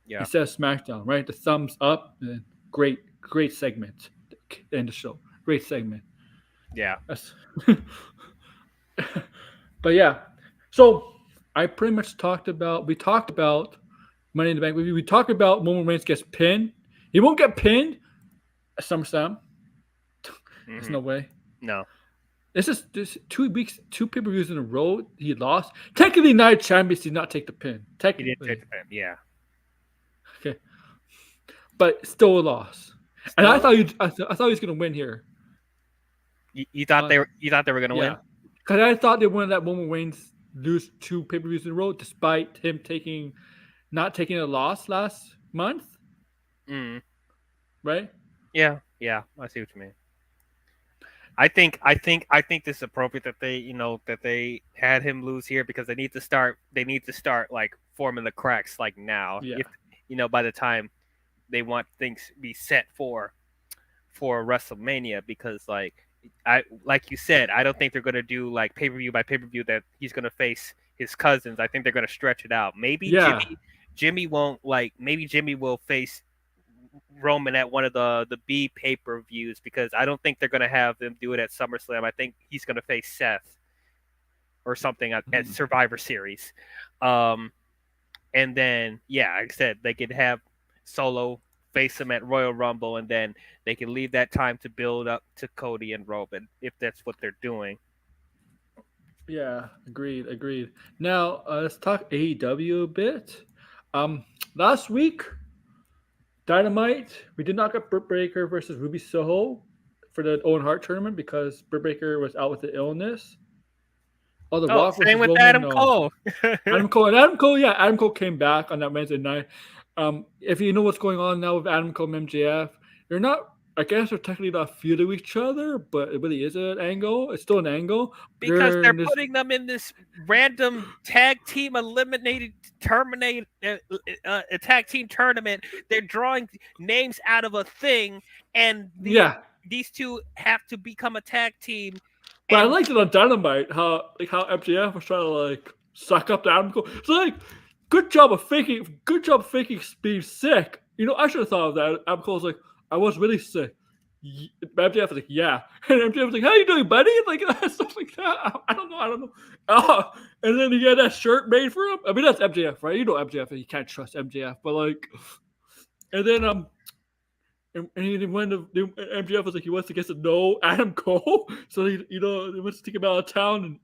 Yeah. Instead of SmackDown, right? The thumbs up. And great segment. End of show. Great segment. Yeah. But yeah. So I pretty much we talked about Money in the Bank. We talked about Roman Reigns gets pinned. He won't get pinned at SummerSlam. There's no way. No. This 2 weeks, 2 pay-per-views in a row he lost. Technically, Night Champions did not take the pin. Technically. He did take the pin, yeah. Okay. But still a loss. And I thought he was going to win here. You thought they were going to win? Because I thought they wanted that Roman Reigns lose 2 pay-per-views in a row, despite him not taking a loss last month. Right? Yeah. I see what you mean. I think this is appropriate that they had him lose here, because they need to start like forming the cracks like now. Yeah. If, by the time they want things to be set for WrestleMania, because like you said, I don't think they're gonna do like pay-per-view by pay-per-view that he's gonna face his cousins. I think they're gonna stretch it out. Maybe Jimmy won't maybe Jimmy will face Roman at one of the B pay-per-views, because I don't think they're going to have them do it at SummerSlam. I think he's going to face Seth or something at Survivor Series. And then, like I said, they could have Solo face him at Royal Rumble, and then they can leave that time to build up to Cody and Roman, if that's what they're doing. Yeah, agreed. Now, let's talk AEW a bit. Last week, Dynamite, we did not get Britt Baker versus Ruby Soho for the Owen Hart tournament because Britt Baker was out with the illness. Same with Adam Cole. Adam Cole came back on that Wednesday night. If you know what's going on now with Adam Cole and MJF, I guess they're technically not feuding with each other, but it really is an angle. It's still an angle. Because they're putting them in this random tag team a tag team tournament. They're drawing names out of a thing, and these two have to become a tag team. But I liked it on Dynamite, how MJF was trying to suck up to Adam Cole. It's like, good job of faking being sick. I should have thought of that. Adam Cole's like, I was really sick. MJF was like, yeah. And MJF was like, how you doing, buddy? Stuff like that. I don't know. And then he had that shirt made for him. I mean, that's MJF, right? You know MJF, and you can't trust MJF. But and then MJF was like, he wants to get to know Adam Cole. So he wants to take him out of town and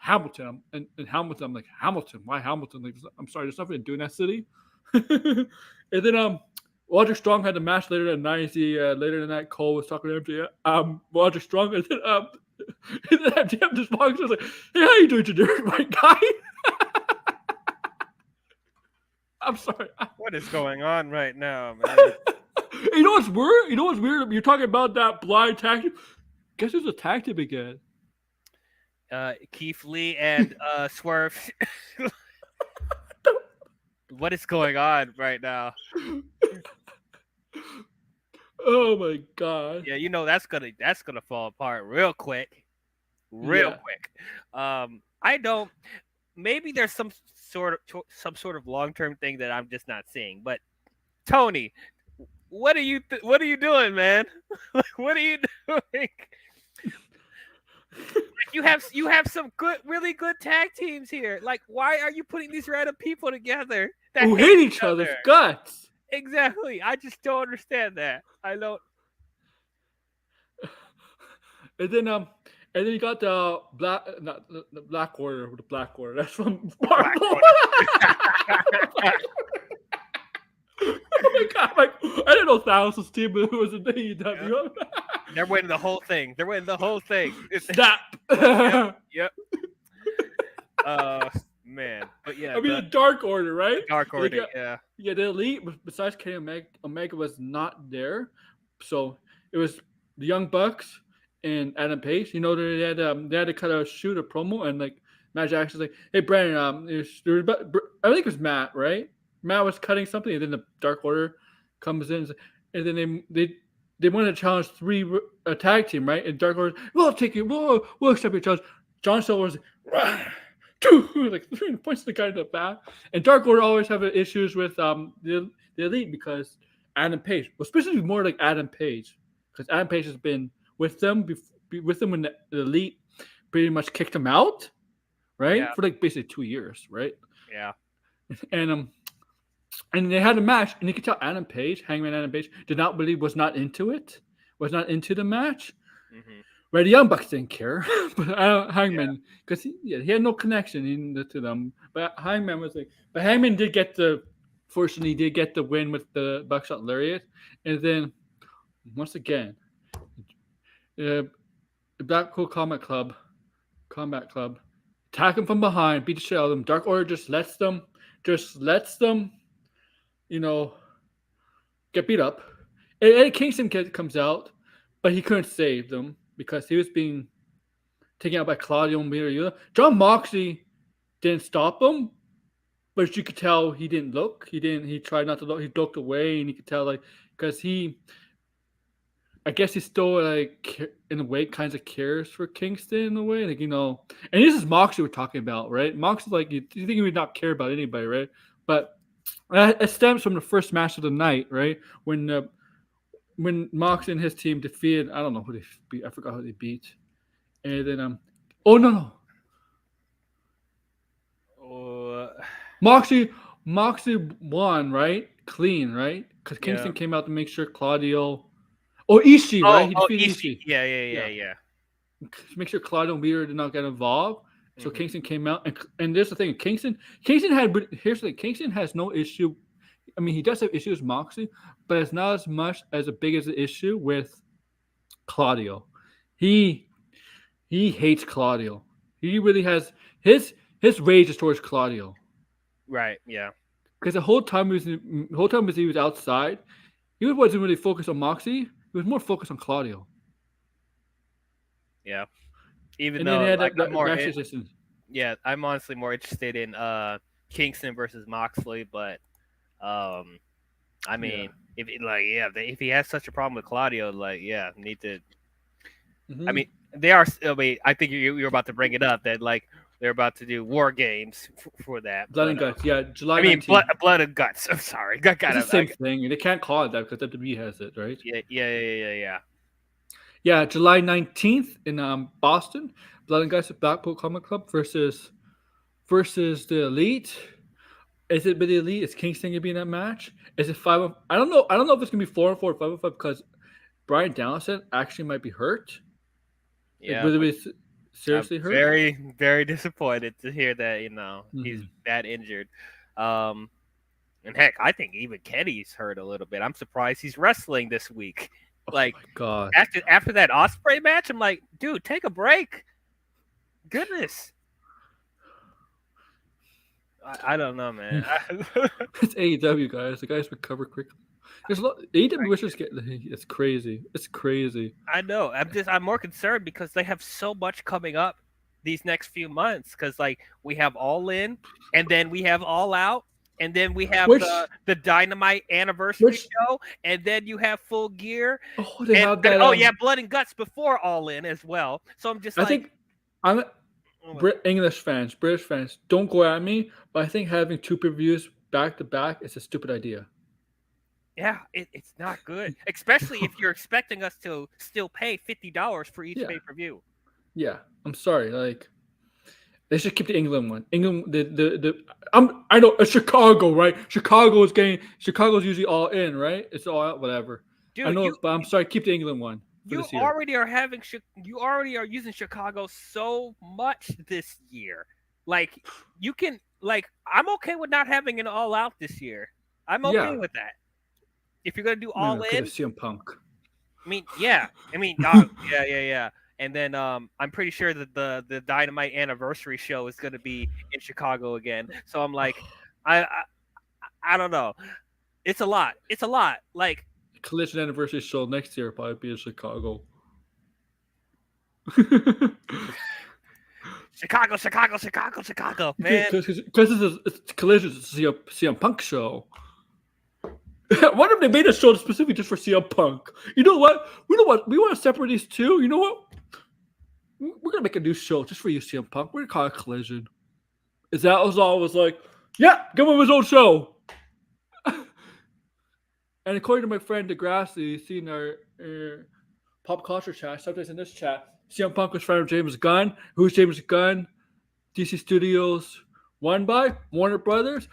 Hamilton. And Hamilton, I'm like, Hamilton? Why Hamilton? I'm sorry, there's nothing to do in that city. And then Roger Strong had the match later that night. Later in that, Cole was talking to MJF. Roger Strong, and then MJF just walks and was like, hey, how you doing today, my guy? I'm sorry. What is going on right now, man? You know what's weird? You're talking about that blind tag. Guess who's a tag team again? Keith Lee and Swerve. What is going on right now? Oh my god. Yeah, that's gonna fall apart real quick. Yeah. Quick. I don't. Maybe there's some sort of long-term thing that I'm just not seeing. But Tony, what are you doing, man? What are you doing? You have some really good tag teams here. Like, why are you putting these random people together that Who hate each other's guts? Exactly. I just don't understand that. I don't. And then you got the Black Order. The Black Order. That's from Black Order. Oh my god! Like, I didn't know Thanos' team, but it was an AEW. They're winning the whole thing. Snap. Yep. Man, but yeah. I mean, the Dark Order, right? Dark Order, yeah. Yeah, the Elite, besides Kenny Omega was not there, so it was the Young Bucks and Adam Page. You know, they had to kind of shoot a promo, and like Matt Jackson's like, "Hey, Brandon, I think it was Matt, right? Matt was cutting something, and then the Dark Order comes in, and then they wanted to challenge a tag team, right? And Dark Order, we'll take it, we'll accept your challenge. John Silver's like points the guy in the back, and Dark Order always have issues with the Elite because Adam Page, well, especially more like Adam Page, because Adam Page has been with them when the Elite pretty much kicked him out, right? Yeah. For like basically 2 years, right? Yeah. And they had a match, and you could tell Hangman Adam Page, was not into the match. Mm-hmm. Right, the Young Bucks didn't care, but Hangman, because he had no connection to them. But Hangman did get the win with the buckshot lariat, and then once again, the Blackpool Combat Club, attack him from behind, beat the shit out of them. Dark Order just lets them, get beat up. And Eddie Kingston comes out, but he couldn't save them because he was being taken out by Claudio and Mira. John Moxley didn't stop him, but you could tell he didn't look. He tried not to look. He looked away, and you could tell, because I guess he still, in a way, kind of cares for Kingston in a way. And this is Moxley we're talking about, right? Moxley, you think he would not care about anybody, right? But it stems from the first match of the night, right? When Moxley and his team defeated, I don't know who they beat. I forgot who they beat. And then, Moxley won, right? Clean, right? Because Kingston came out to make sure Claudio. Ishii, right? He defeated Ishii. Yeah. Make sure Claudio and Mira did not get involved. So Kingston came out, and there's the thing. Kingston here's the thing. Kingston has no issue. I mean, he does have issues with Moxley, but it's not as much as big as the issue with Claudio. He hates Claudio. He really has his rage is towards Claudio. Right. Yeah. Because the whole time he was outside, he wasn't really focused on Moxley. He was more focused on Claudio. Yeah. Even and though then I'm honestly more interested in Kingston versus Moxley, but I mean, if he has such a problem with Claudio, need to. Mm-hmm. I mean, they are. I think you're about to bring it up that they're about to do War Games for that. Blood and Guts, July. I mean, blood and Guts. I'm sorry, it's the same thing. They can't call it that because WWE has it, right? Yeah. Yeah, July 19th in Boston. Blood and Guts at Blackpool Comic Club versus the Elite. Is it the Elite? Is Kingston gonna be in that match? Is it 5? I don't know. I don't know if it's gonna be 4-4 or 5-5 because Brian Danielson actually might be hurt. Yeah, really seriously hurt. Very, very disappointed to hear that. He's that injured. And heck, I think even Kenny's hurt a little bit. I'm surprised he's wrestling this week. Oh my God! After that Ospreay match, I'm like, dude, take a break. Goodness. I don't know, man. It's AEW, guys. The guys recover quickly. There's a lot. AEW wishes get. It's crazy. It's crazy. I know. I'm more concerned because they have so much coming up these next few months. Because like we have All In, and then we have All Out, and then we have the Dynamite anniversary show, and then you have Full Gear. Oh, they have that. Yeah, Blood and Guts before All In as well. So I'm just. I think I'm. British fans, don't go at me, but I think having 2 pay-per-views back to back is a stupid idea. Yeah, it's not good, especially if you're expecting us to still pay $50 for each pay-per-view. Yeah, I'm sorry. Like, they should keep the England one. England, I know it's Chicago, right? Chicago's usually All In, right? It's All Out, whatever. Dude, I know, but I'm sorry. Keep the England one. You already are using Chicago so much this year. Like you can I'm okay with not having an All Out this year. I'm okay with that. If you're gonna do All In, CM Punk. Yeah. And then I'm pretty sure that the Dynamite anniversary show is gonna be in Chicago again. So I'm like, I don't know. It's a lot. Like. Collision anniversary show next year will probably be in Chicago. Chicago, man. Because it's Collision, it's a CM Punk show. What if they made a show specifically just for CM Punk? You know what? We want to separate these two. You know what? We're gonna make a new show just for you, CM Punk. We're gonna call it Collision. Is that was always like, yeah, give him his own show. And according to my friend Degrassi, seen our pop culture chat, sometimes in this chat, CM Punk was friend of James Gunn. Who's James Gunn? DC Studios, run by Warner Brothers.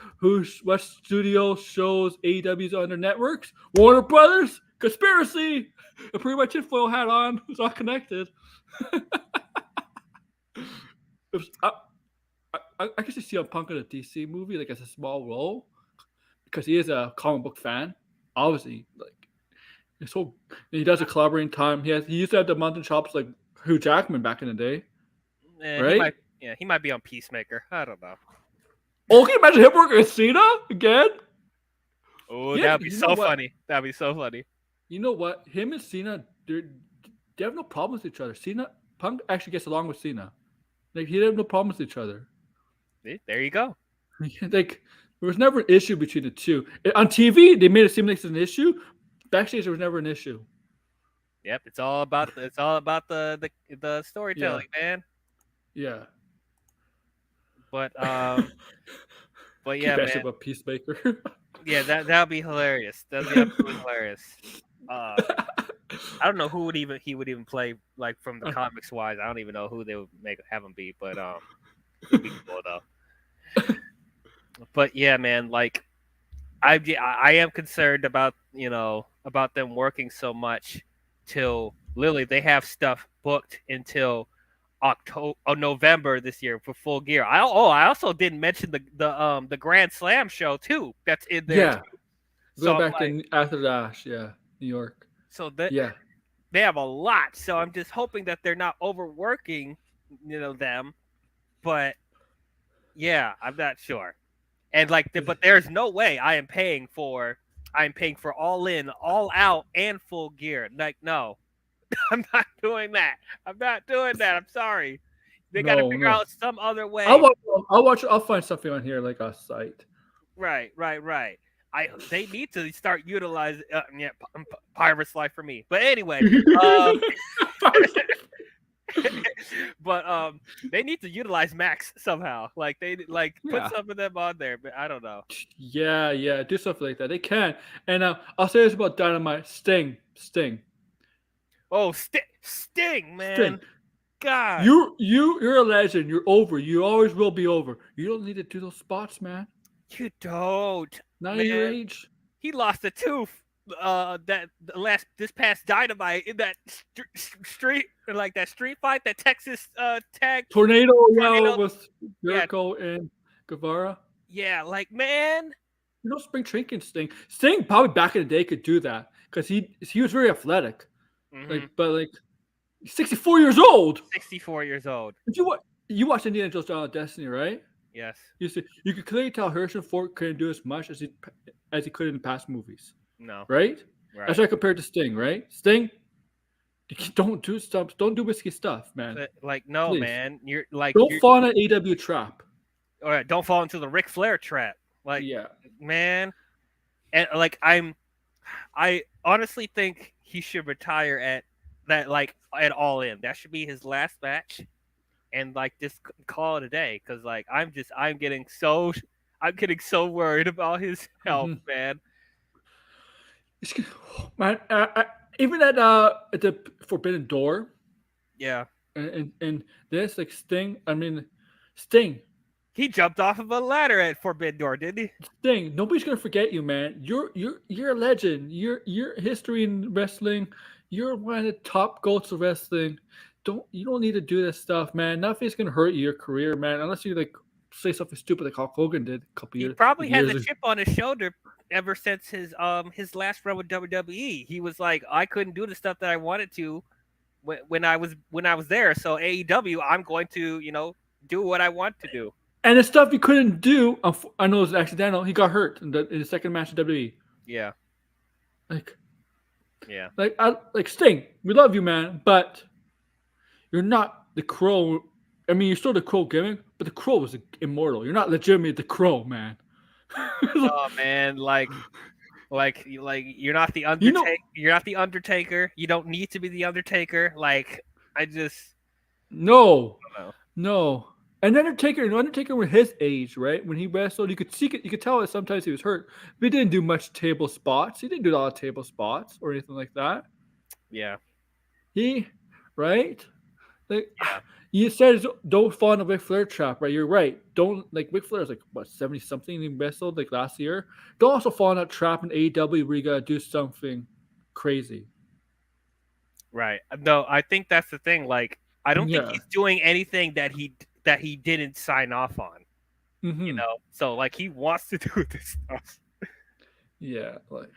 What studio shows AEW's on their networks? Warner Brothers. Conspiracy. I pretty much tinfoil hat on. It's all connected. I can see CM Punk in a DC movie, like as a small role, because he is a comic book fan. Obviously, like he does a collaborating time. He used to have the mountain chops like Hugh Jackman back in the day, right? He might be on Peacemaker. I don't know. Oh, can you imagine him working with Cena again? Oh, that'd be so funny. That'd be so funny. You know what? Him and Cena, they have no problems with each other. Punk actually gets along with Cena. Like he have no problems with each other. There you go. Like. There was never an issue between the two. On TV, they made it seem like it's an issue. Backstage, there was never an issue. Yep, it's all about the storytelling, man. Yeah. But yeah, man. About Peacemaker. Yeah, that'd be hilarious. That'd be absolutely hilarious. I don't know who he would even play like from the comics wise. I don't even know who they would have him be, but it'd be cool though. But yeah, man, like I am concerned about them working so much till literally they have stuff booked until November this year for Full Gear. I also didn't mention the Grand Slam show too. That's in there. Yeah, go back to after Dash, New York. So they have a lot. So I'm just hoping that they're not overworking, them. But yeah, I'm not sure. And but there's no way I am paying for All In, All Out, and Full Gear. Like, no, I'm not doing that. I'm sorry. They got to figure out some other way. I'll find something on here like a site. Right. They need to start utilizing Pirate's Life for me. But anyway, but they need to utilize Max somehow. Like they put some of them on there, but I don't know. Yeah, do something like that. They can. And I'll say this about Dynamite: Sting. Oh, Sting, man. Sting. God, you're a legend. You're over. You always will be over. You don't need to do those spots, man. You don't. Not at your age. He lost a tooth. This past Dynamite in that street fight, that Texas tag tornado with Jericho and Guevara. Yeah, man. Spring training Sting. Sting probably back in the day could do that because he was very athletic. Mm-hmm. But 64 years old. 64 years old. You watched Indiana Jones Dawn of Destiny, right? Yes. You could clearly tell Harrison Ford couldn't do as much as he could in the past movies. No. right? Right. That's why I compared to Sting, right? Sting, don't do stuff. Don't do risky stuff, man. Like, no, Please. man. You're like, Don't fall in an AW trap. or don't fall into the Ric Flair trap. Like, Yeah. man, and like I honestly think he should retire at that, like at All In. That should be his last match, and like just call it a day. Because like I'm getting so worried about his health, man. Man, even at the Forbidden Door, Yeah, and this like Sting. I mean, Sting. he jumped off of a ladder at Forbidden Door, didn't he? Sting. Nobody's gonna forget you, man. You're a legend. You're history in wrestling. You're one of the top goats of wrestling. You don't need to do this stuff, man. Nothing's gonna hurt your career, man. Unless you like say something stupid like Hulk Hogan did a couple years. He probably had years the ago. chip on his shoulder ever since his last run with WWE. He was like, I couldn't do the stuff that I wanted to when I was there. So AEW, I'm going to do what I want to do. And the stuff he couldn't do, I know it was accidental. He got hurt in the second match of WWE. Yeah, Like, yeah. like Sting. We love you, man, but you're not the Crow. I mean, you're still the Crow gimmick, but the Crow was immortal. You're not legitimately the Crow, man. Oh man, like you're not the Undertaker. You're not the Undertaker. You don't need to be the Undertaker. Like I just No, I don't know. no. And Undertaker was his age, right? When he wrestled, you could see it. You could tell that sometimes he was hurt. But he didn't do much table spots. He didn't do a lot of table spots or anything like that. Yeah, Right? Like, Yeah. you said don't fall in the Ric Flair trap, right? You're right. Don't like Ric Flair's like what 70 something he wrestled like last year. Don't also fall in that trap in AEW where you gotta do something crazy. right. No, I think that's the thing. Like I don't think Yeah. he's doing anything that he didn't sign off on. Mhm. So like he wants to do this stuff. Yeah, like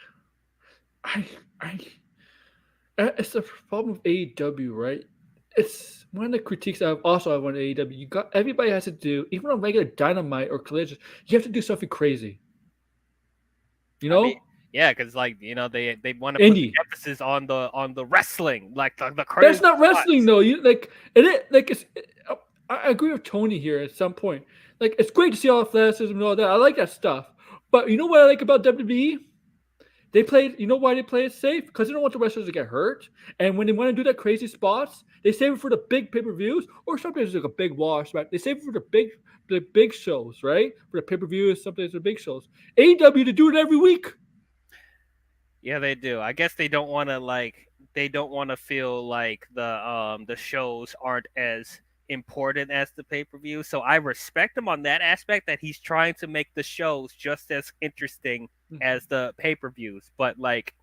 I it's the problem with AEW, right? It's one of the critiques I have on AEW. Everybody has to do, even on regular Dynamite or Collision, you have to do something crazy. You know? I mean, yeah, because like they want to put the Indie. emphasis on the wrestling, like the crazy. That's not wrestling though. You like I agree with Tony here at some point. Like it's great to see all athleticism and all that. I like that stuff. But you know what I like about WWE? You know why they play it safe? Because they don't want the wrestlers to get hurt. And when they want to do that crazy spots, they save it for the big pay-per-views, or sometimes it's like a big wash, right? They save it for the big shows, right? For the pay-per-views, sometimes the big shows. AEW to do it every week. Yeah, they do. I guess they don't want to feel like the shows aren't as important as the pay-per-view. So I respect him on that aspect, that he's trying to make the shows just as interesting as the pay-per-views. But like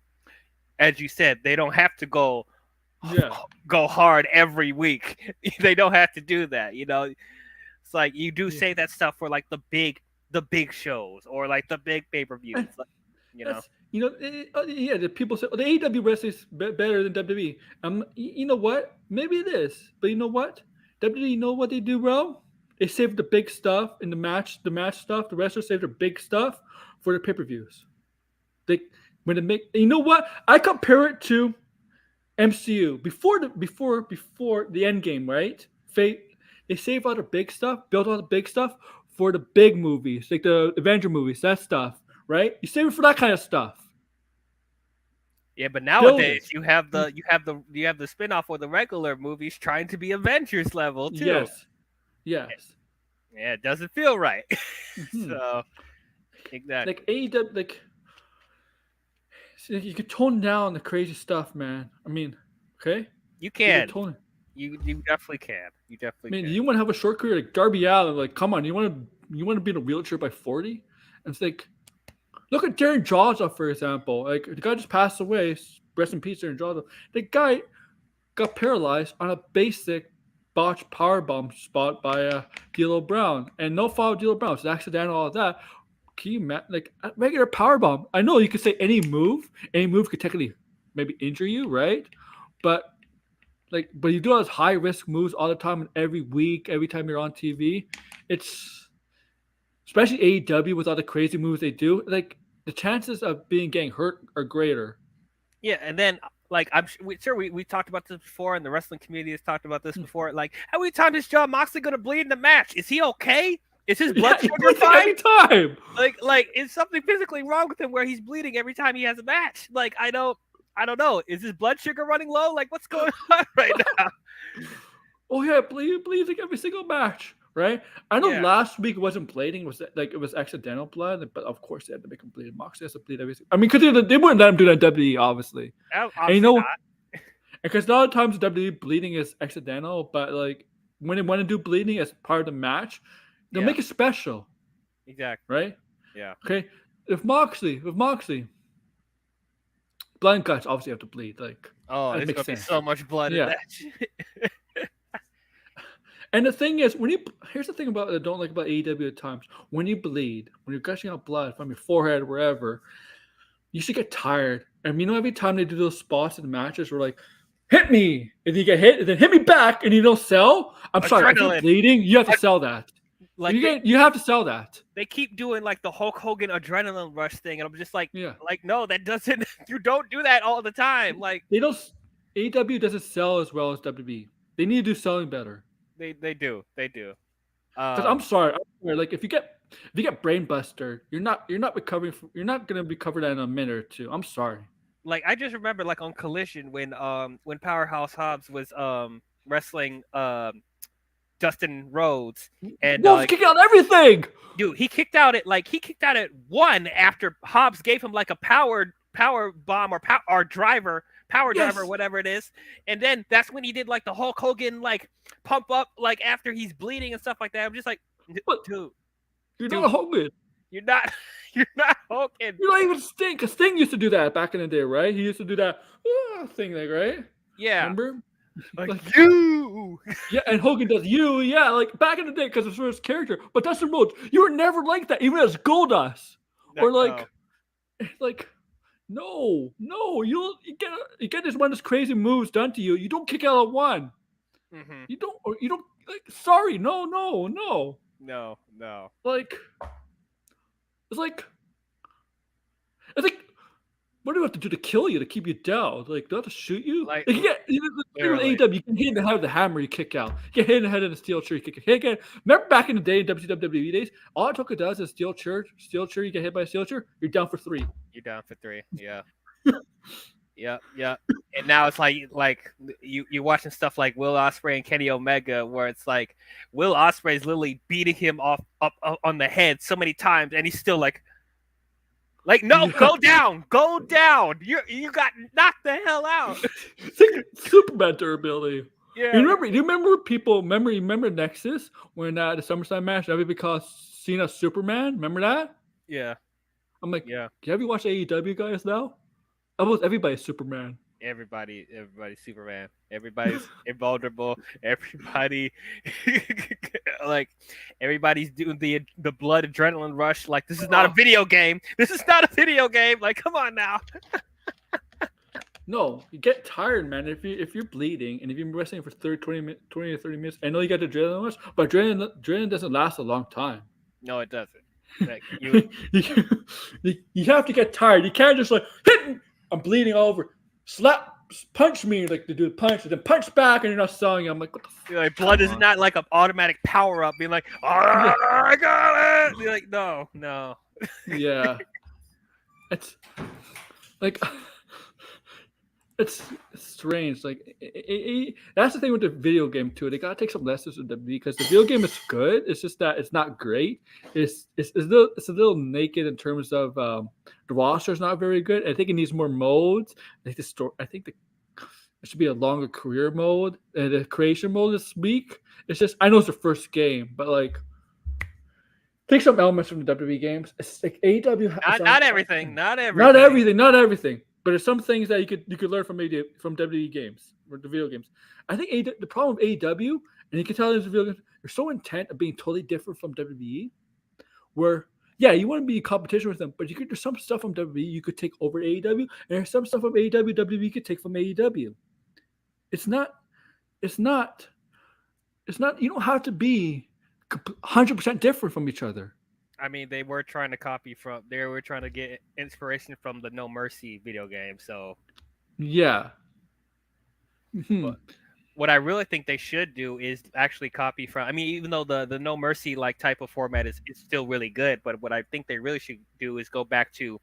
as you said, they don't have to go hard every week. They don't have to do that, It's like you do say that stuff for like the big shows or like the big pay-per-views, The people say the AEW wrestling is better than WWE. You know what? Maybe it is, but you know what? WWE, you know what they do well? They save the big stuff in the match stuff. The wrestlers save the big stuff for the pay-per-views. You know what? I compare it to MCU before the end game, right? They save all the big stuff, build all the big stuff for the big movies, like the Avenger movies, that stuff, right? You save it for that kind of stuff. Yeah, but nowadays you have the spinoff or the regular movies trying to be Avengers level too. Yes. Yeah, it doesn't feel right. Mm-hmm. So exactly. Like AEW, you could tone down the crazy stuff, man. I mean, okay? You can. You definitely can. You definitely can. You want to have a short career like Darby Allin? Like, come on, you want to be in a wheelchair by 40? And it's like, look at Darren Jawza, for example. Like, the guy just passed away. Rest in peace, Darren Jawza. The guy got paralyzed on a basic botched powerbomb spot by D'Lo Brown. And no foul of D'Lo Brown. It's accidental, all of that. Can you imagine, like, a regular powerbomb? I know you could say any move could technically maybe injure you, right? But you do all those high risk moves all the time, and every week, every time you're on TV. It's especially AEW with all the crazy moves they do. Like the chances of getting hurt are greater. Yeah, and then like sure we talked about this before, and the wrestling community has talked about this before. Like, how many times is John Moxley gonna bleed in the match? Is he okay? Is his blood sugar fine? Every time. Like, is something physically wrong with him where he's bleeding every time he has a match? Like, I don't know. Is his blood sugar running low? Like, what's going on right now? Oh yeah, bleeds like every single match, right? I know Yeah. last week it wasn't bleeding; it was accidental blood, but of course they had to make him bleed. Moxley has to bleed every. I mean, because they wouldn't let him do that in WWE, obviously. And you know, because a lot of times WWE bleeding is accidental, but like when they want to do bleeding as part of the match, they'll make it special. Exactly. Right? Yeah. Okay. With Moxley, blood and guts obviously have to bleed. Like, oh, there's gonna be so much blood in that shit. And the thing is, here's the thing about I don't like about AEW at times. When you bleed, when you're gushing out blood from your forehead or wherever, you should get tired. And every time they do those spots in the matches, we're like, hit me, and you get hit, and then hit me back, and you don't sell. I'm sorry, if you're bleeding, you have to sell that. Like you have to sell that. They keep doing like the Hulk Hogan adrenaline rush thing, and I'm just like, no, that doesn't. You don't do that all the time. Like they don't. AEW doesn't sell as well as WWE. They need to do selling better. They do. Because I'm sorry. Like if you get brain buster, you're not recovering. You're not gonna be covered in a minute or two. I'm sorry. Like I just remember like on Collision when Powerhouse Hobbs was wrestling Dustin Rhodes and kicked out everything. Dude, he kicked out at one after Hobbs gave him like a power bomb or driver. Power driver, whatever it is, and then that's when he did like the Hulk Hogan like pump up like after he's bleeding and stuff like that. I'm just like, dude, you're not Hogan. You're not Hogan. You're not even Sting. Because Sting used to do that back in the day, right? He used to do that thing, like right? Yeah. Remember? Like you. Yeah, and Hogan does you. Yeah, like back in the day because it's his character. But Dustin Rhodes, you were never like that, even as Goldust, or like. No, you get this one of those crazy moves done to you. You don't kick out at one. Mm-hmm. You don't like. Sorry, no. Like, it's like, what do you have to do to kill you to keep you down? Like, do I have to shoot you? Like with AEW, you can hit in the head with the hammer, you kick out. You get hit in the head in a steel chair, you kick out. Remember back in the day in WWE days, all it took does is steel chair, you get hit by a steel chair, you're down for 3. You're down for 3. Yeah. Yeah. And now it's like you watching stuff like Will Ospreay and Kenny Omega, where it's like Will Ospreay's literally beating him up on the head so many times, and he's still like no, go down. You got knocked the hell out. It's like Superman durability. Yeah. Do you remember Nexus when the SummerSlam match everybody calls Cena Superman? Remember that? Yeah. I'm like, have you watched AEW guys now? Almost everybody's Superman. Everybody's Superman. Everybody's invulnerable. Everybody like everybody's doing the blood adrenaline rush. Like this is not a video game. Like, come on now. No, you get tired, man. If you're bleeding and if you're wrestling for 20 to 30 minutes, I know you got the adrenaline rush, but adrenaline doesn't last a long time. No, it doesn't. Like, you have to get tired. You can't just like hit me. I'm bleeding all over. Punch me like to do the punch, and then punch back, and you're not selling. I'm like, what the fuck? Like blood is not like an automatic power up, being like, I got it. Be like, no. Yeah, it's like it's strange. Like that's the thing with the video game too. They gotta take some lessons with them because the video game is good. It's just that it's not great. It's a little naked in terms of the roster is not very good. I think it needs more modes. I think there should be a longer career mode and the creation mode this week. It's just I know it's the first game, but like take some elements from the WWE games. It's like AEW. Not everything. Not everything. But there's some things that you could learn from WWE games or the video games. I think the problem with AEW, and you can tell in the video games, they're so intent of being totally different from WWE, where you want to be in competition with them, but there's some stuff from WWE you could take over AEW, and there's some stuff from AEW WWE could take from AEW. It's not. You don't have to be 100% different from each other. I mean, they were trying to they were trying to get inspiration from the No Mercy video game. So, Yeah. Mhm. but what I really think they should do is actually copy from. I mean, even though the No Mercy like type of format is still really good, but what I think they really should do is go back to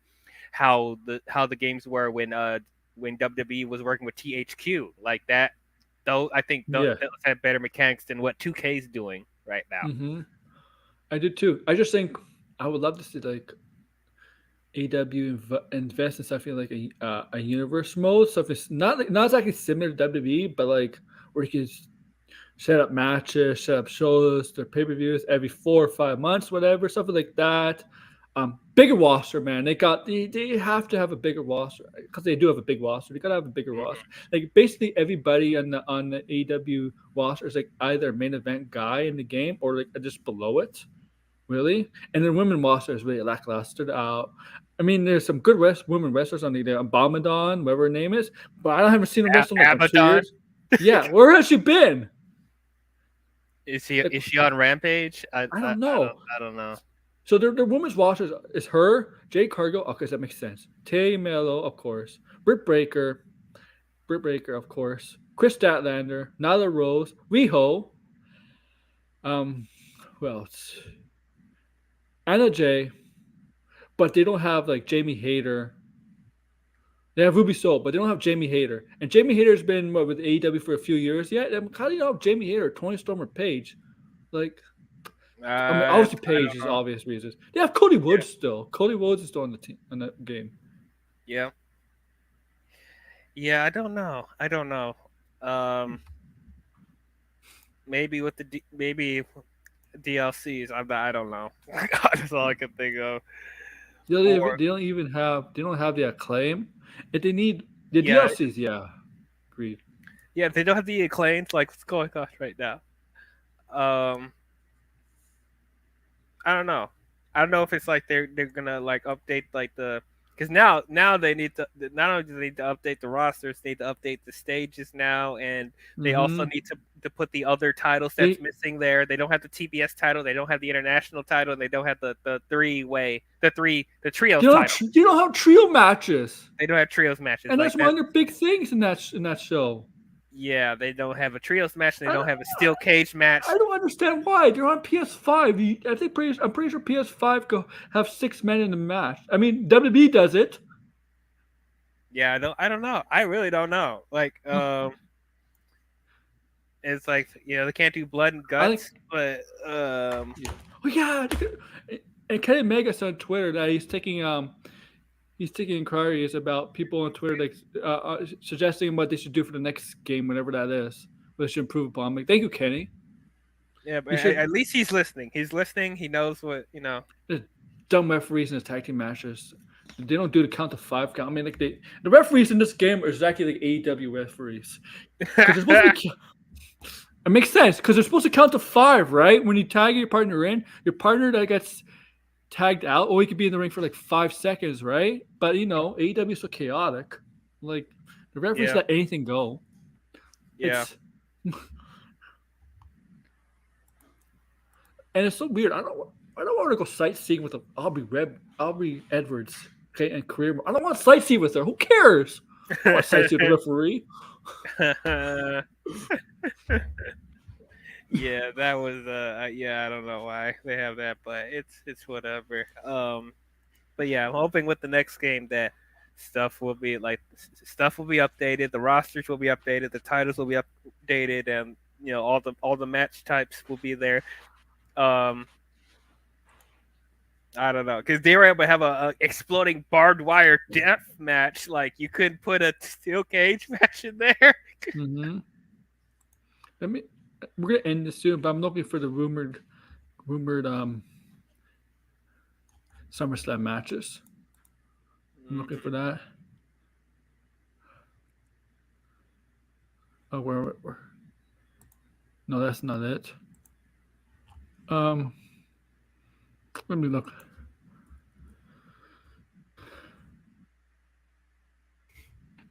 how the games were when WWE was working with THQ like that. Though I think those Yeah. have better mechanics than what 2K is doing right now. Mm-hmm. I did too. I just think I would love to see like AW invest in something like a universe mode. So if it's not exactly similar to WWE, but like where you can set up matches, set up shows, their pay per views every 4 or 5 months, whatever, something like that. Bigger roster, man. They have to have a bigger roster because they do have a big roster. They gotta have a bigger roster. Like basically everybody on the AW roster is like either a main event guy in the game or like just below it, really. And then women roster is really lackluster. I mean, there's some good women wrestlers on the Abomadon, whatever her name is, but I haven't seen her wrestle in like 2 Abaddon? years. Yeah, where has she been? Is she on Rampage? I don't know. I don't know. So their women's roster is her, Jade Cargill. Okay, that makes sense. Tay Mello, of course. Britt Baker, of course. Chris Statlander, Nyla Rose, Riho. Who else? Anna Jay. But they don't have like Jamie Hayter. They have Ruby Soul, but they don't have Jamie Hayter. And Jamie Hayter's been with AEW for a few years yet. How do you know Jamie Hayter, Tony Storm, or Paige? Like, I mean, obviously Paige is obvious reasons. They have Cody Woods still. Cody Woods is still on the team in that game. Yeah. Yeah, I don't know. Maybe with maybe DLCs. I don't know. That's all I can think of. They don't have the acclaim. If they need the DLCs, yeah. Agreed. Yeah, if they don't have the acclaims, like what's going on right now. I don't know. I don't know if it's like they're gonna like update like because now they need to not only do they need to update the rosters, they need to update the stages now, and they also need to put the other titles that's missing there. They don't have the TBS title, they don't have the international title, and they don't have the trios title. They don't have trio matches. They don't have trios matches, and that's one of their big things in that show. Yeah, they don't have a trios match. They don't have a steel cage match. I don't understand why. They're on PS5. I'm pretty sure PS5 have 6 men in the match. I mean, WWE does it. Yeah, I don't know. I really don't know. Like, it's like they can't do blood and guts, but Oh yeah, and Kenny Megas on Twitter that he's taking inquiries about people on Twitter like suggesting what they should do for the next game, whenever that is. What they should improve upon. I'm like, thank you, Kenny. Yeah, but at least he's listening. He's listening. He knows what There's dumb referees in his tag team matches. They don't do the count to 5 count. I mean, like the referees in this game are exactly like AEW referees. It makes sense because they're supposed to count to 5, right? When you tag your partner in, your partner that gets tagged out, or he could be in the ring for like 5 seconds, right? But AEW is so chaotic. Like the referees let anything go. Yeah. And it's so weird. I don't want to go sightseeing with Aubrey Edwards, okay, and career. I don't want to sightsee with her. Who cares? I want to sightsee with the referee. Yeah, that was I don't know why they have that, but it's whatever. But yeah, I'm hoping with the next game that stuff will be updated, the rosters will be updated, the titles will be updated, and all the match types will be there. I don't know, because they were able to have a exploding barbed wire death match. Like you couldn't put a steel cage match in there. Mm-hmm. We're gonna end this soon, but I'm looking for the rumored SummerSlam matches. I'm looking for that. Oh, where? No, that's not it. Let me look.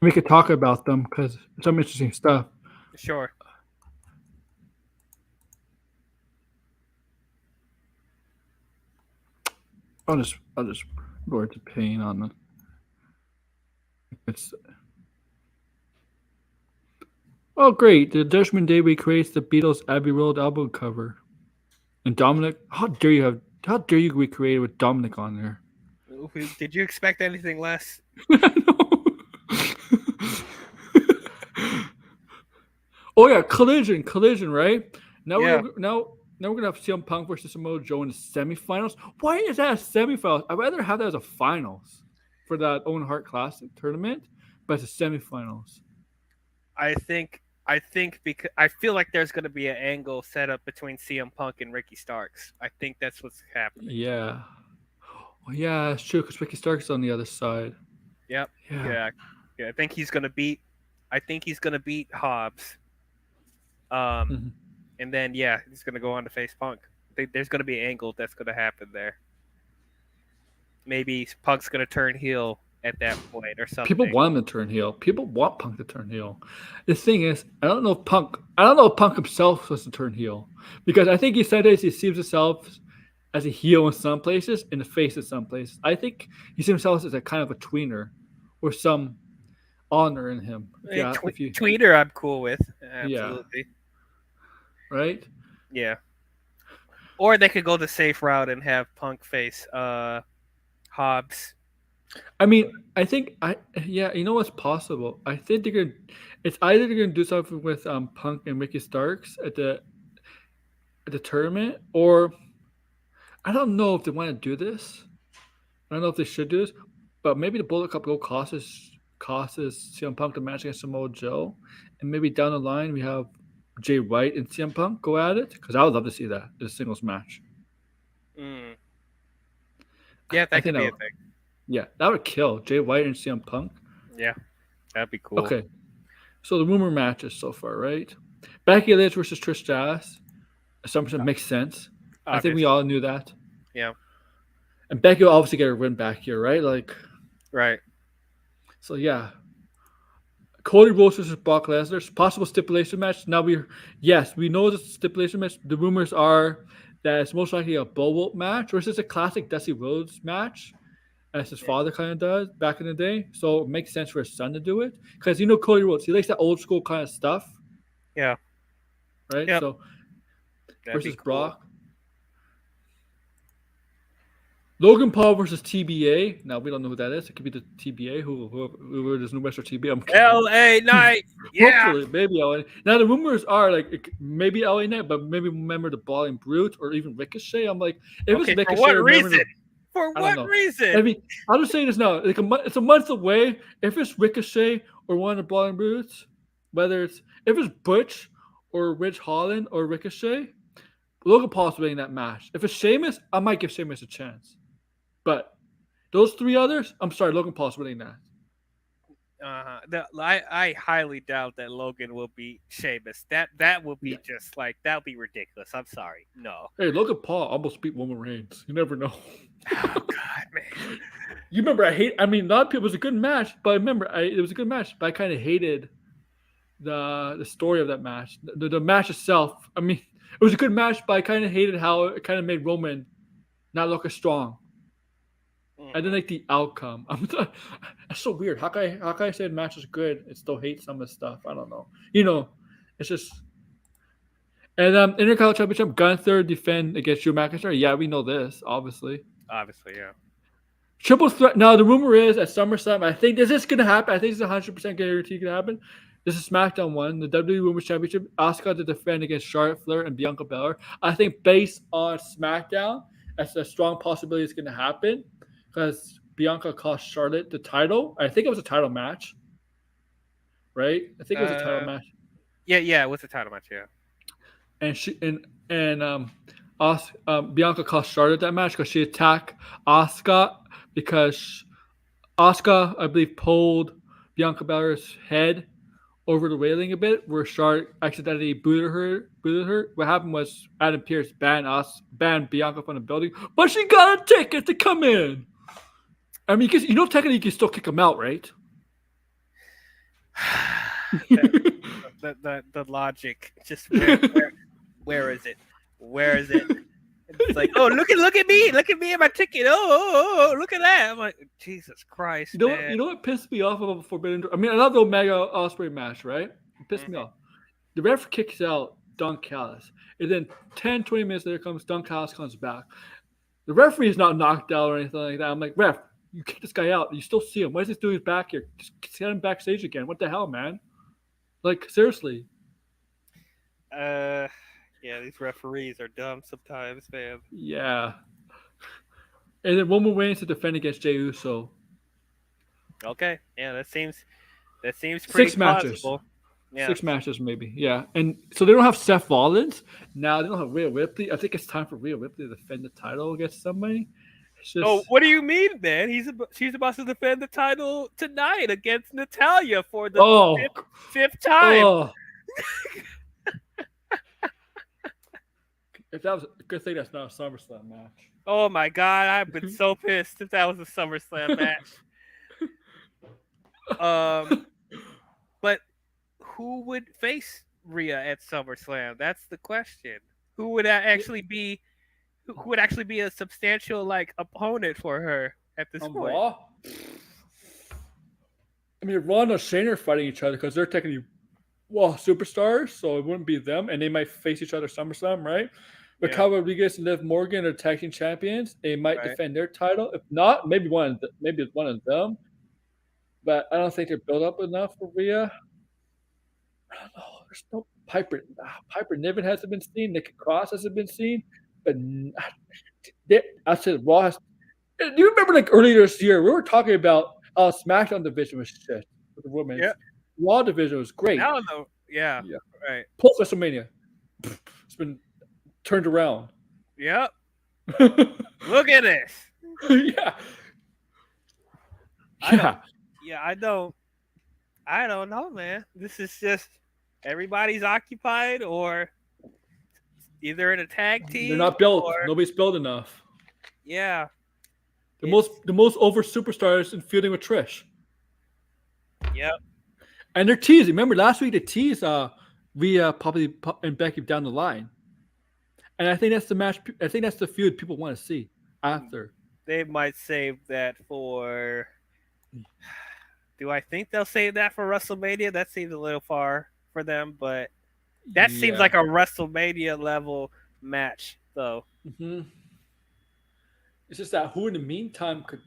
We could talk about them because some interesting stuff. Sure. I'll just go to pain on the. It's. Oh great! The Judgment Day recreates the Beatles' Abbey Road album cover, and Dominic. How dare you recreate it with Dominic on there? Did you expect anything less? Oh yeah, collision, right? Now Yeah. we're gonna have CM Punk versus Samoa Joe in the semifinals. Why is that a semifinals? I'd rather have that as a finals for that Owen Hart Classic tournament, but it's a semifinals. I think because I feel like there's going to be an angle set up between CM Punk and Ricky Starks. I think that's what's happening. Yeah. Well, yeah, it's true because Ricky Starks is on the other side. Yep. Yeah. I think he's going to beat. I think he's going to beat Hobbs. And then he's going to go on to face Punk. I think there's going to be an angle that's going to happen there. Maybe Punk's going to turn heel at that point or something. People want him to turn heel. People want Punk to turn heel. The thing is, I don't know if Punk himself wants to turn heel because I think he sees himself as a heel in some places, in the face in some places. I think he sees himself as a kind of a tweener, or some honor in him. Tweener, I'm cool with. Absolutely. Yeah. Right? Yeah. Or they could go the safe route and have Punk face Hobbs. I mean, I think you know what's possible. I think it's either they're gonna do something with Punk and Ricky Starks at the tournament, or I don't know if they want to do this. I don't know if they should do this, but maybe the Bullet Cup causes CM Punk to match against Samoa Joe, and maybe down the line we have Jay White and CM Punk go at it, because I would love to see that in a singles match. Yeah, that could be a thing. Yeah, that would kill Jay White and CM Punk. Yeah, that'd be cool. Okay, so the rumor matches so far, right? Becky Lynch versus Trish Stratus. Assumption makes sense. Obviously. I think we all knew that. Yeah. And Becky will obviously get her win back here, right? Right. So yeah. Cody Rhodes versus Brock Lesnar, possible stipulation match. Now we know the stipulation match. The rumors are that it's most likely a Bowl match versus a classic Dusty Rhodes match, as his father kind of does back in the day. So it makes sense for his son to do it because Cody Rhodes, he likes that old school kind of stuff. Yeah. Right. Yep. So that'd versus cool. Brock. Logan Paul versus TBA. Now we don't know who that is. It could be the TBA. Who is new wrestler TBA? I'm kidding. LA Knight. Yeah. Hopefully, maybe LA. Now the rumors are maybe LA Knight, but maybe remember the Brawling Brute or even Ricochet. I'm like, if it's Ricochet, for what reason? For what reason? I mean, I'll just say this now. It's a month away. If it's Ricochet or one of the Brawling Brutes, if it's Butch or Ridge Holland or Ricochet, Logan Paul's winning that match. If it's Sheamus, I might give Sheamus a chance. But those three others, I'm sorry, Logan Paul's winning that. I highly doubt that Logan will beat Sheamus. That will be just that'll be ridiculous. I'm sorry. No. Hey, Logan Paul almost beat Roman Reigns. You never know. Oh God, man. You remember a lot of people, it was a good match, but it was a good match, but I kind of hated the story of that match. The match itself, I mean, it was a good match, but I kind of hated how it kind of made Roman not look as strong. I didn't like the outcome. That's so weird. How can I say the match is good and still hate some of the stuff? I don't know. It's just. And Intercontinental Championship, Gunther defend against Drew McIntyre. Yeah, we know this, obviously. Obviously, yeah. Triple threat. Now the rumor is at SummerSlam. I think this is gonna happen. I think it's 100% guaranteed gonna happen. This is SmackDown 1, the WWE Women's Championship. Asuka to defend against Charlotte Flair and Bianca Belair. I think based on SmackDown, that's a strong possibility it's gonna happen. Because Bianca cost Charlotte the title. I think it was a title match. Right? I think it was a title match. Yeah, it was a title match, yeah. And Bianca cost Charlotte that match because she attacked Asuka because Asuka, I believe, pulled Bianca Belair's head over the railing a bit, where Charlotte accidentally booted her. What happened was Adam Pearce banned Bianca from the building, but she got a ticket to come in. I mean, because technically you can still kick him out, right? the logic, just where is it? Where is it? It's like, yo, look at me and my ticket. Oh, look at that. I'm like, Jesus Christ, man. You know what pissed me off about Forbidden Door? I mean, I love the Omega Osprey match, right? It pissed me off. The ref kicks out Don Callis, and then 10, 20 minutes later Don Callis comes back. The referee is not knocked out or anything like that. I'm like, ref, you kick this guy out. You still see him. Why is this dude back here? Just get him backstage again. What the hell, man? Like, seriously. Yeah, these referees are dumb sometimes, man. Yeah. And then Roman Reigns to defend against Jey Uso. Okay, yeah, that seems pretty 6 matches. plausible. Yeah. 6 matches, maybe. Yeah. And so they don't have Seth Rollins. Now they don't have Rhea Ripley. I think it's time for Rhea Ripley to defend the title against somebody. It's just... Oh, what do you mean, man? She's about to defend the title tonight against Natalya for the fifth time. Oh. If that was a good thing, that's not a SummerSlam match. Oh my God, I've been so pissed if that was a SummerSlam match. But who would face Rhea at SummerSlam? That's the question. Who would actually be a substantial opponent for her at this point? Raw? I mean, Ronda and Shayna are fighting each other because they're technically superstars, so it wouldn't be them, and they might face each other at SummerSlam, right? Raquel Rodriguez and Liv Morgan are tag team champions. They might defend their title. If not, maybe one of them. But I don't think they're built up enough for Rhea. I don't know. There's no Piper. Piper Niven hasn't been seen. Nikki Cross hasn't been seen. But I said Raw has. Do you remember earlier this year we were talking about SmackDown division was shit with the women's. Yeah. Raw division was great. I don't know. Yeah. Right. Post WrestleMania, it's been turned around. Yep. Look at this. Yeah. I don't know, man. This is just everybody's occupied or either in a tag team. They're not built. Nobody's built enough. Yeah. The most over superstars in feuding with Trish. Yep. And they're teasing. Remember last week they teased Rhea probably and Becky down the line. And I think that's the match. I think that's the feud people want to see after. They might save that for. Do I think they'll save that for WrestleMania? That seems a little far for them, but that seems like a WrestleMania level match, though. Mm-hmm. It's just that who in the meantime could,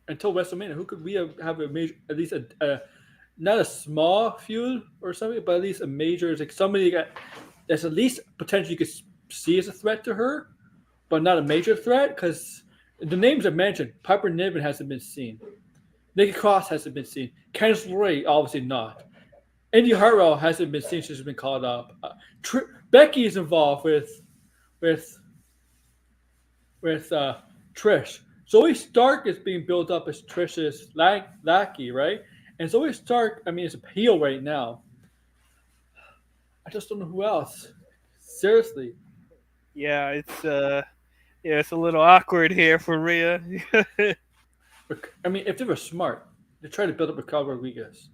until WrestleMania, who could we have a major, at least a not a small feud or something, but at least a major, like somebody that's at least potentially you could see as a threat to her, but not a major threat, because the names I mentioned, Piper Niven hasn't been seen. Nikki Cross hasn't been seen. Candice LeRae, obviously not. Indy Hartwell hasn't been seen. She's been called up. Becky is involved with Trish. Zoe Stark is being built up as Trish's lackey, right? And Zoe Stark, I mean, is a heel right now. I just don't know who else. Seriously. Yeah, it's a little awkward here for Rhea. I mean, if they were smart, they try to build up Raquel Rodriguez.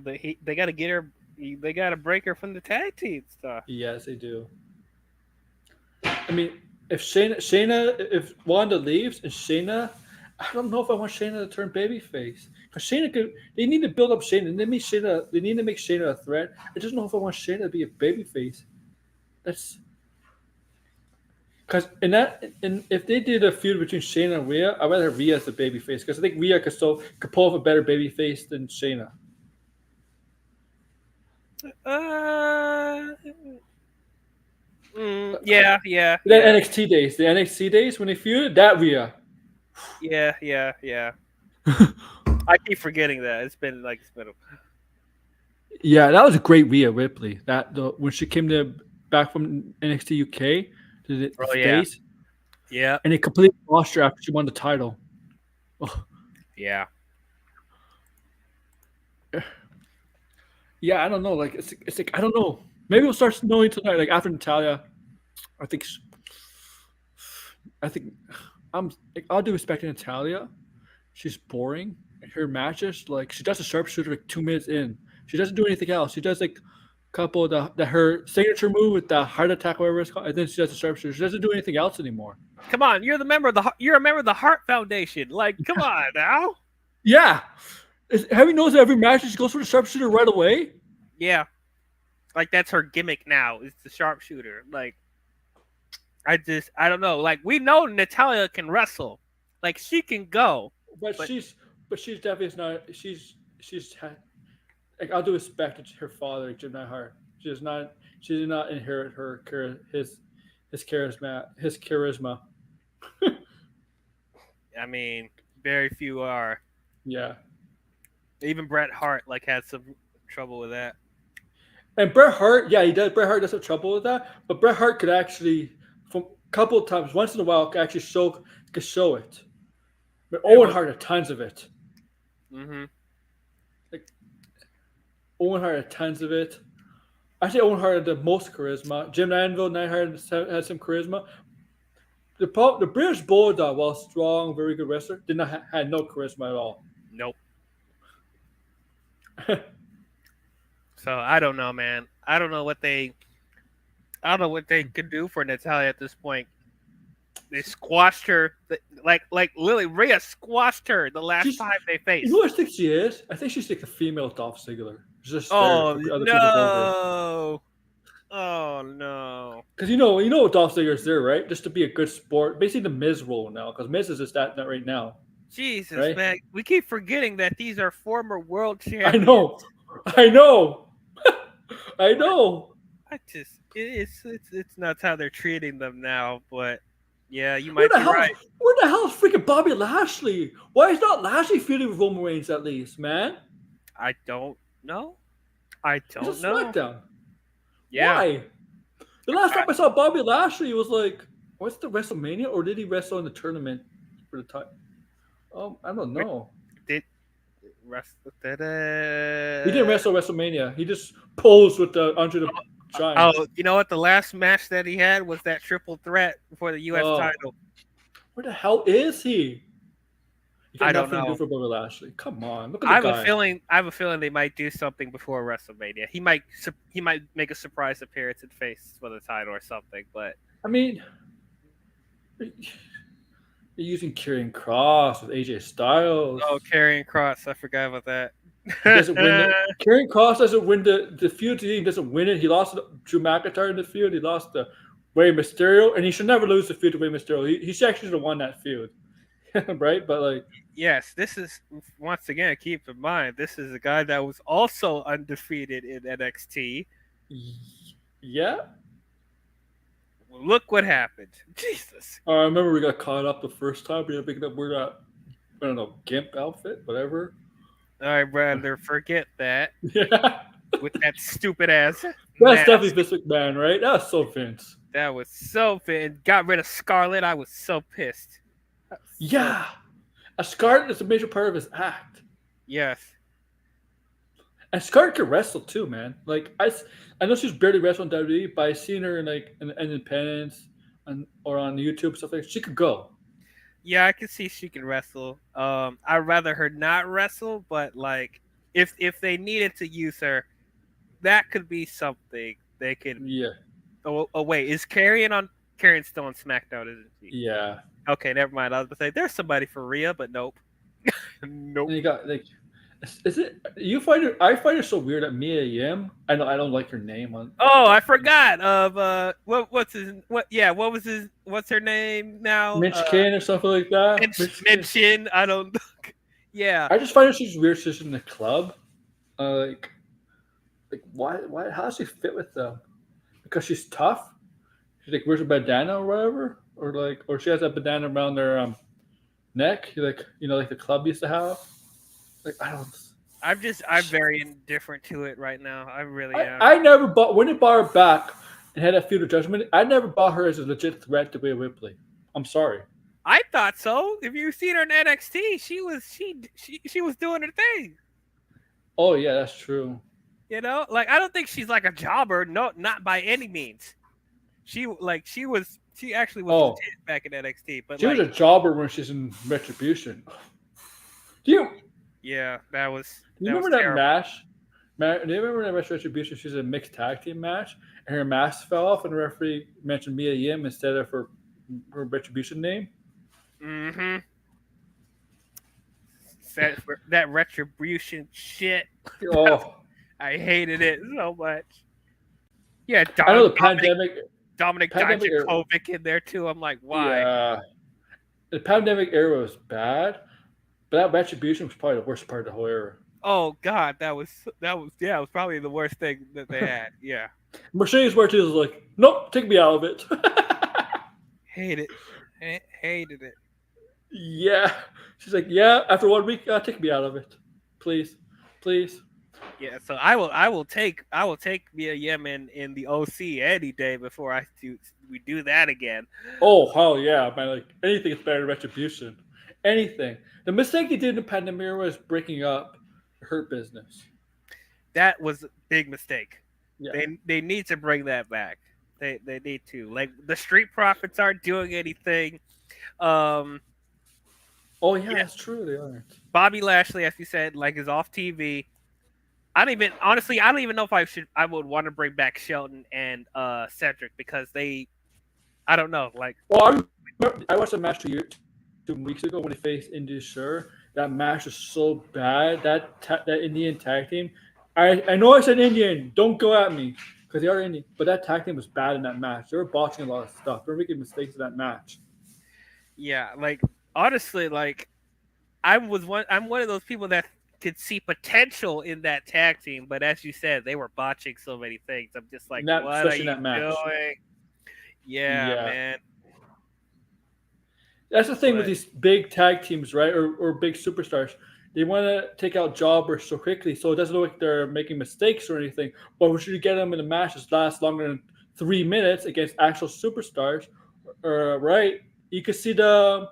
They got to get her. They got to break her from the tag team stuff. Yes, they do. I mean, if if Wanda leaves and Shayna, I don't know if I want Shayna to turn babyface. Because they need to build up Shayna. They need to make Shayna a threat. I just don't know if I want Shayna to be a babyface. That's because if they did a feud between Shayna and Rhea, I'd rather have Rhea as the babyface because I think Rhea could pull off a better babyface than Shayna. Yeah. The NXT days when they feuded, that Rhea. Yeah. I keep forgetting that. It's been. Yeah, that was a great Rhea Ripley. When she came back from NXT UK to the States. Yeah. And they completely lost her after she won the title. Oh. Yeah. Yeah, I don't know. It's like I don't know. Maybe we'll start knowing tonight. Like after Natalya, I think I'll do respect to Natalya. She's boring. Her matches, she does a sharpshooter 2 minutes in. She doesn't do anything else. She does couple of her signature move with the heart attack, whatever it's called. I think she does the sharpshooter. She doesn't do anything else anymore. Come on, you're a member of the Heart Foundation. Like, come on now. Yeah. Have you noticed that every match she goes for the sharpshooter right away? Yeah. Like, that's her gimmick now, is the sharpshooter. Like, I don't know. Like, we know Natalya can wrestle. Like, she can go. But she's definitely not. She's like, I'll do respect to her father, Jim Neidhart. She did not inherit his charisma. I mean, very few are. Yeah. Even Bret Hart like had some trouble with that. And Bret Hart, yeah, he does. Bret Hart does have trouble with that, but Bret Hart could actually, from a couple of times, once in a while, could actually show it. But Owen Hart had tons of it. Mm-hmm. Like, Owen Hart had tons of it. I say Owen Hart had the most charisma. Jim Neidhart had some charisma. The British Bulldog, while strong, very good wrestler, had no charisma at all. Nope. So I don't know, man. I don't know what they could do for Natalya at this point. They squashed her, like Lily Rhea squashed her the last time they faced. You know what I think she is? I think she's like a female Dolph Ziggler. Just oh no! Oh no! Because you know Dolph Ziggler's there, right? Just to be a good sport, basically the Miz role now. Because Miz is just that right now. Jesus, right? man, we keep forgetting that these are former world champions. I know. It's nuts how they're treating them now, but yeah, you might be right. Where the hell is freaking Bobby Lashley? Why is not Lashley feuding with Roman Reigns at least, man? I don't know. It's a SmackDown. Yeah. Why? The last time I saw Bobby Lashley was like, what's the WrestleMania, or did he wrestle in the tournament for the time? I don't know. He didn't wrestle WrestleMania. He just posed with the Andre the Giant. Oh, you know what? The last match that he had was that triple threat for the U.S. title. Where the hell is he? I don't know. To do for Bobby Lashley. Come on, look at I the guy. I have a feeling they might do something before WrestleMania. He might make a surprise appearance and face for the title or something. But I mean, you're using Karrion Kross with AJ Styles. Oh, Karrion Kross! I forgot about that. He doesn't win it. Karrion Kross doesn't win the feud. He doesn't win it. He lost to Drew McIntyre in the feud. He lost to Rey Mysterio, and he should never lose the feud to Rey Mysterio. He should actually have won that feud, right? But like, yes, this is once again. Keep in mind, this is a guy that was also undefeated in NXT. Yeah. Look what happened. Jesus. I remember we got caught up the first time. We were picking up I don't know, gimp outfit, whatever. All right, brother, forget that. Yeah. With that stupid ass. That's mask. definitely Vince McMahon, right? That was so Vince. That was so Vince. Got rid of Scarlett. I was so pissed. Yeah. A Scarlett is a major part of his act. Yes. And Scarlett can wrestle too, man. Like I know she's barely wrestling WWE, but I've seen her in Independence or on YouTube stuff like that. She could go. Yeah, I can see she can wrestle. I'd rather her not wrestle, but like if they needed to use her, that could be something they could. Yeah. Oh wait, is Karrion still on SmackDown, isn't she? Yeah. Okay, never mind. I was gonna say there's somebody for Rhea, but nope. Nope. And you got like, is it you find her? I find her so weird that Mia Yim. I don't like her name on. Oh, I forgot of what's her name now? Mitch Kin or something like that. Mitchin. I don't. Yeah. I just find her she's weird. She's in the club. Like why? How does she fit with them? Because she's tough. She like wears a bandana or whatever, or she has a bandana around their neck, like like the club used to have. Like I don't. I'm very indifferent to it right now. I really am. I never bought when they bought her back and had that feud of Judgment. I never bought her as a legit threat to Rhea Ripley. I'm sorry. I thought so. If you've seen her in NXT, she was doing her thing. Oh yeah, that's true. You know, like I don't think she's like a jobber. No, not by any means. She actually was legit back in NXT, but she was a jobber when she's in Retribution. Do you? Yeah, that was. You remember that match? Do you remember in Retribution? She was in a mixed tag team match, and her mask fell off, and the referee mentioned Mia Yim instead of her Retribution name. Mm-hmm. That Retribution shit. Oh, I hated it so much. Yeah, I know the pandemic. Dominic Pandemic era. Dijakovic in there too. I'm like, why? Yeah, the pandemic era was bad, but that Retribution was probably the worst part of the whole era. Oh God, that was it was probably the worst thing that they had. Yeah, Mercedes Martinez was like, "Nope, take me out of it." hated it. Yeah, she's like, "Yeah, after 1 week, take me out of it, please." Yeah, so I will take Mia Yim in the OC any day before we do that again. Oh hell yeah, man! Like anything is better than Retribution. Anything. The mistake they did in the pandemic era was breaking up Hurt Business. That was a big mistake. Yeah. They need to bring that back. They need to. Like the Street Profits aren't doing anything. Oh yeah, that's true. They aren't. Bobby Lashley, as you said, like is off TV. I don't even know if I would want to bring back Shelton and Cedric because I don't know. Like, well, I watched a match 2 weeks ago when they faced Indy Sure. That match was so bad. That Indian tag team. I know I said Indian. Don't go at me because they are Indian. But that tag team was bad in that match. They were botching a lot of stuff. They were making mistakes in that match. Yeah, like honestly, like I'm one of those people that could see potential in that tag team, but as you said, they were botching so many things. I'm just like, what are you doing? Yeah, man. That's the thing with these big tag teams, right? Or big superstars. They want to take out jobbers so quickly, so it doesn't look like they're making mistakes or anything. But when you get them in a match that lasts longer than 3 minutes against actual superstars, right? You can see the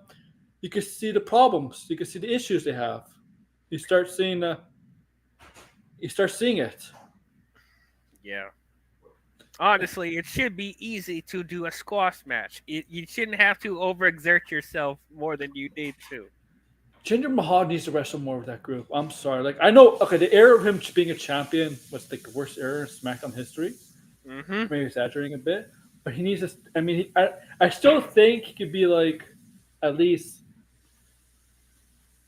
problems. You can see the issues they have. You start seeing it. Yeah. Honestly, it should be easy to do a squash match. You shouldn't have to overexert yourself more than you need to. Jinder Mahal needs to wrestle more with that group. I'm sorry. Like I know, okay, the era of him being a champion was like the worst era in SmackDown history. Mm-hmm. Maybe exaggerating a bit, but he needs to. I mean, I still think he could be like at least.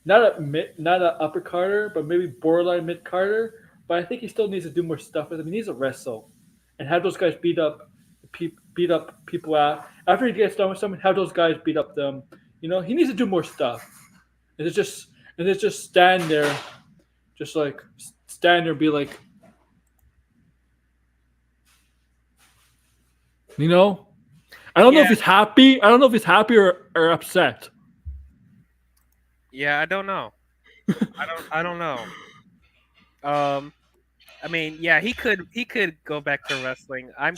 Not a upper Carter, but maybe borderline mid Carter. But I think he still needs to do more stuff with him. He needs to wrestle and have those guys beat up people out. After he gets done with someone, have those guys beat up them. You know, he needs to do more stuff. And it's just stand there, and be like, you know, I don't know if he's happy. I don't know if he's happy or upset. Yeah, I don't know. I don't know. I mean, yeah, he could go back to wrestling. I'm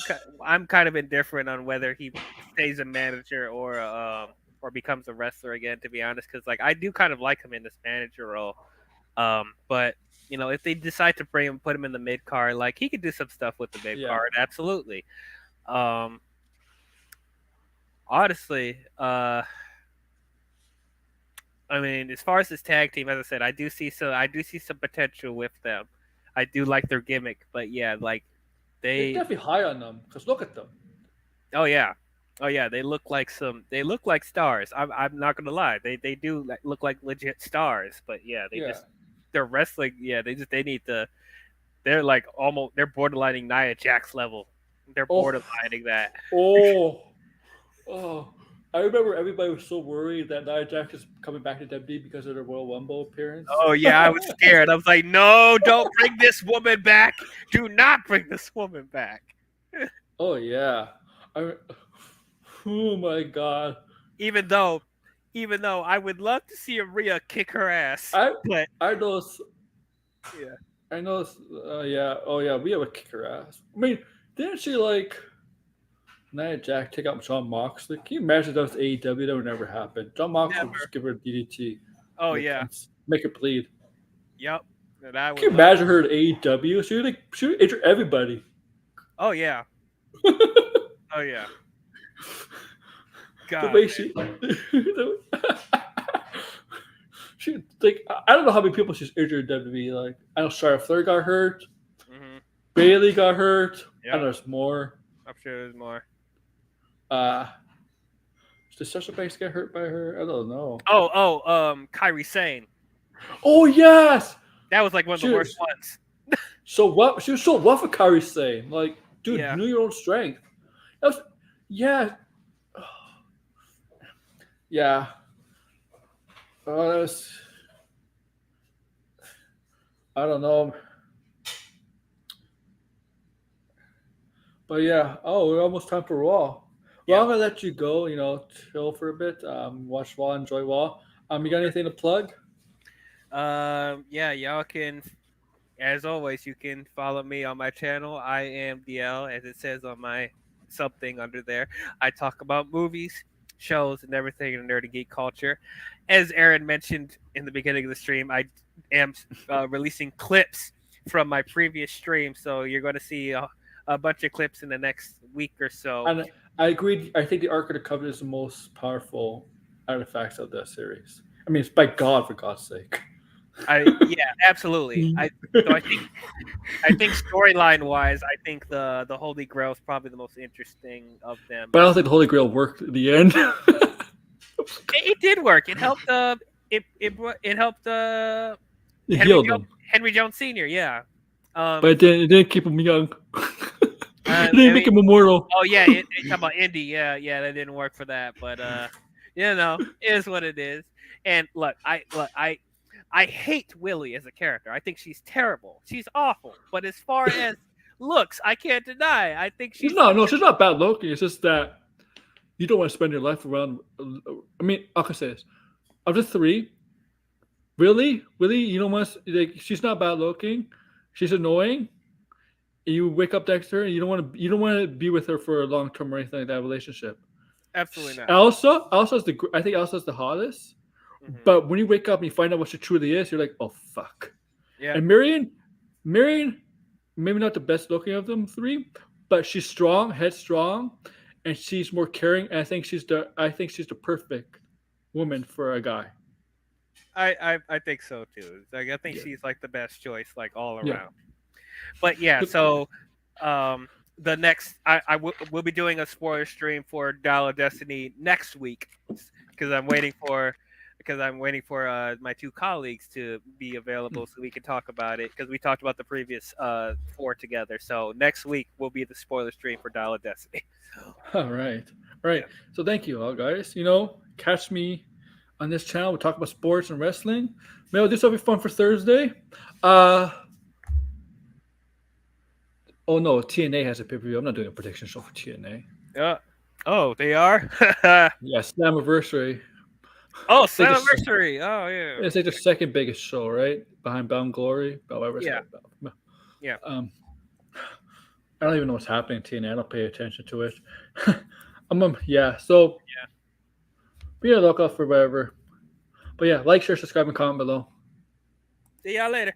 kind of indifferent on whether he stays a manager or becomes a wrestler again. To be honest, because like I do kind of like him in this manager role. But you know, if they decide to put him in the mid card, like he could do some stuff with the mid card. Absolutely. Honestly, I mean, as far as this tag team, as I said, I do see some potential with them. I do like their gimmick, but yeah, like they're definitely high on them because look at them. Oh yeah, they look like stars. I'm not gonna lie, they do look like legit stars. But yeah, they're wrestling. Yeah, they need to. They're like they're borderlining Nia Jax level. They're borderlining that. Oh. I remember everybody was so worried that Nia Jax is coming back to WWE because of their Royal Rumble appearance. Oh, yeah, I was scared. I was like, no, don't bring this woman back. Do not bring this woman back. Oh, yeah. Oh, my God. Even though I would love to see Rhea kick her ass. I know. Yeah. Oh, yeah. Rhea would kick her ass. I mean, didn't she, like... Nia Jax take out John Moxley. Can you imagine that was AEW? That would never happen. John Moxley would just give her a DDT. Oh yeah, make it bleed. Yep. Can you imagine her at AEW? She would injure everybody. Oh yeah. Oh yeah. God. The way she like I don't know how many people she's injured in WWE. Like I know Charlotte Flair got hurt. Bailey got hurt. Yeah. And there's more. I'm sure there's more. Did Sasha Banks get hurt by her? I don't know. Kairi Sane. Oh yes. That was like one of the worst ones. So what? She was so rough with Kairi Sane. Like, dude, Yeah. you knew your own strength. That was, yeah. Yeah. Oh, that was. I don't know. But yeah. Oh, we're almost time for Raw. Well, I'm gonna let you go. Chill for a bit. Watch Raw, enjoy Raw. You got anything to plug? Yeah, y'all can, as always, you can follow me on my channel. I am DL, as it says on my something under there. I talk about movies, shows, and everything in nerdy geek culture. As Aaron mentioned in the beginning of the stream, I am releasing clips from my previous stream, so you're going to see a bunch of clips in the next week or so. And I agree. I think the Ark of the Covenant is the most powerful artifacts of the series. I mean, it's by God, for God's sake. Yeah, absolutely. I think storyline wise, I think the Holy Grail is probably the most interesting of them. But I don't think the Holy Grail worked at the end. It did work. It helped. It helped. Henry Jones Sr. Yeah. But it didn't keep him young. It didn't make him immortal. Oh yeah, it talking about Indy. Yeah, that didn't work for that. But it is what it is. And look, I hate Willie as a character. I think she's terrible. She's awful. But as far as looks, I can't deny. I think she's she's not bad looking. It's just that you don't want to spend your life around. I mean, I can say this: of the three, Willie, you don't want to, like. She's not bad looking. She's annoying. You wake up next to her, and you don't want to be with her for a long term or anything like that relationship. Absolutely not. Elsa's I think Elsa's the hottest. Mm-hmm. But when you wake up and you find out what she truly is, you're like, oh fuck. Yeah. And Marion, maybe not the best looking of them three, but she's strong, headstrong, and she's more caring. And I think she's the perfect woman for a guy. I think so too. Like I think she's like the best choice, like all around. Yeah. But yeah, so the next we'll be doing a spoiler stream for Dial of Destiny next week because I'm waiting for my two colleagues to be available so we can talk about it because we talked about the previous 4 together. So next week will be the spoiler stream for Dial of Destiny. All right. Yeah. So thank you all, guys. Catch me on this channel. We'll talk about sports and wrestling. Maybe I'll do something fun for Thursday. Oh no, TNA has a pay-per-view. I'm not doing a prediction show for TNA. Yeah. Oh, they are? Yeah, Slammiversary. Oh, Slammiversary. Oh, yeah. It's like the second biggest show, right? Behind Bound Glory. Yeah. Yeah. I don't even know what's happening in TNA. I don't pay attention to it. So be on the lookout for whatever. But yeah, like, share, subscribe, and comment below. See y'all later.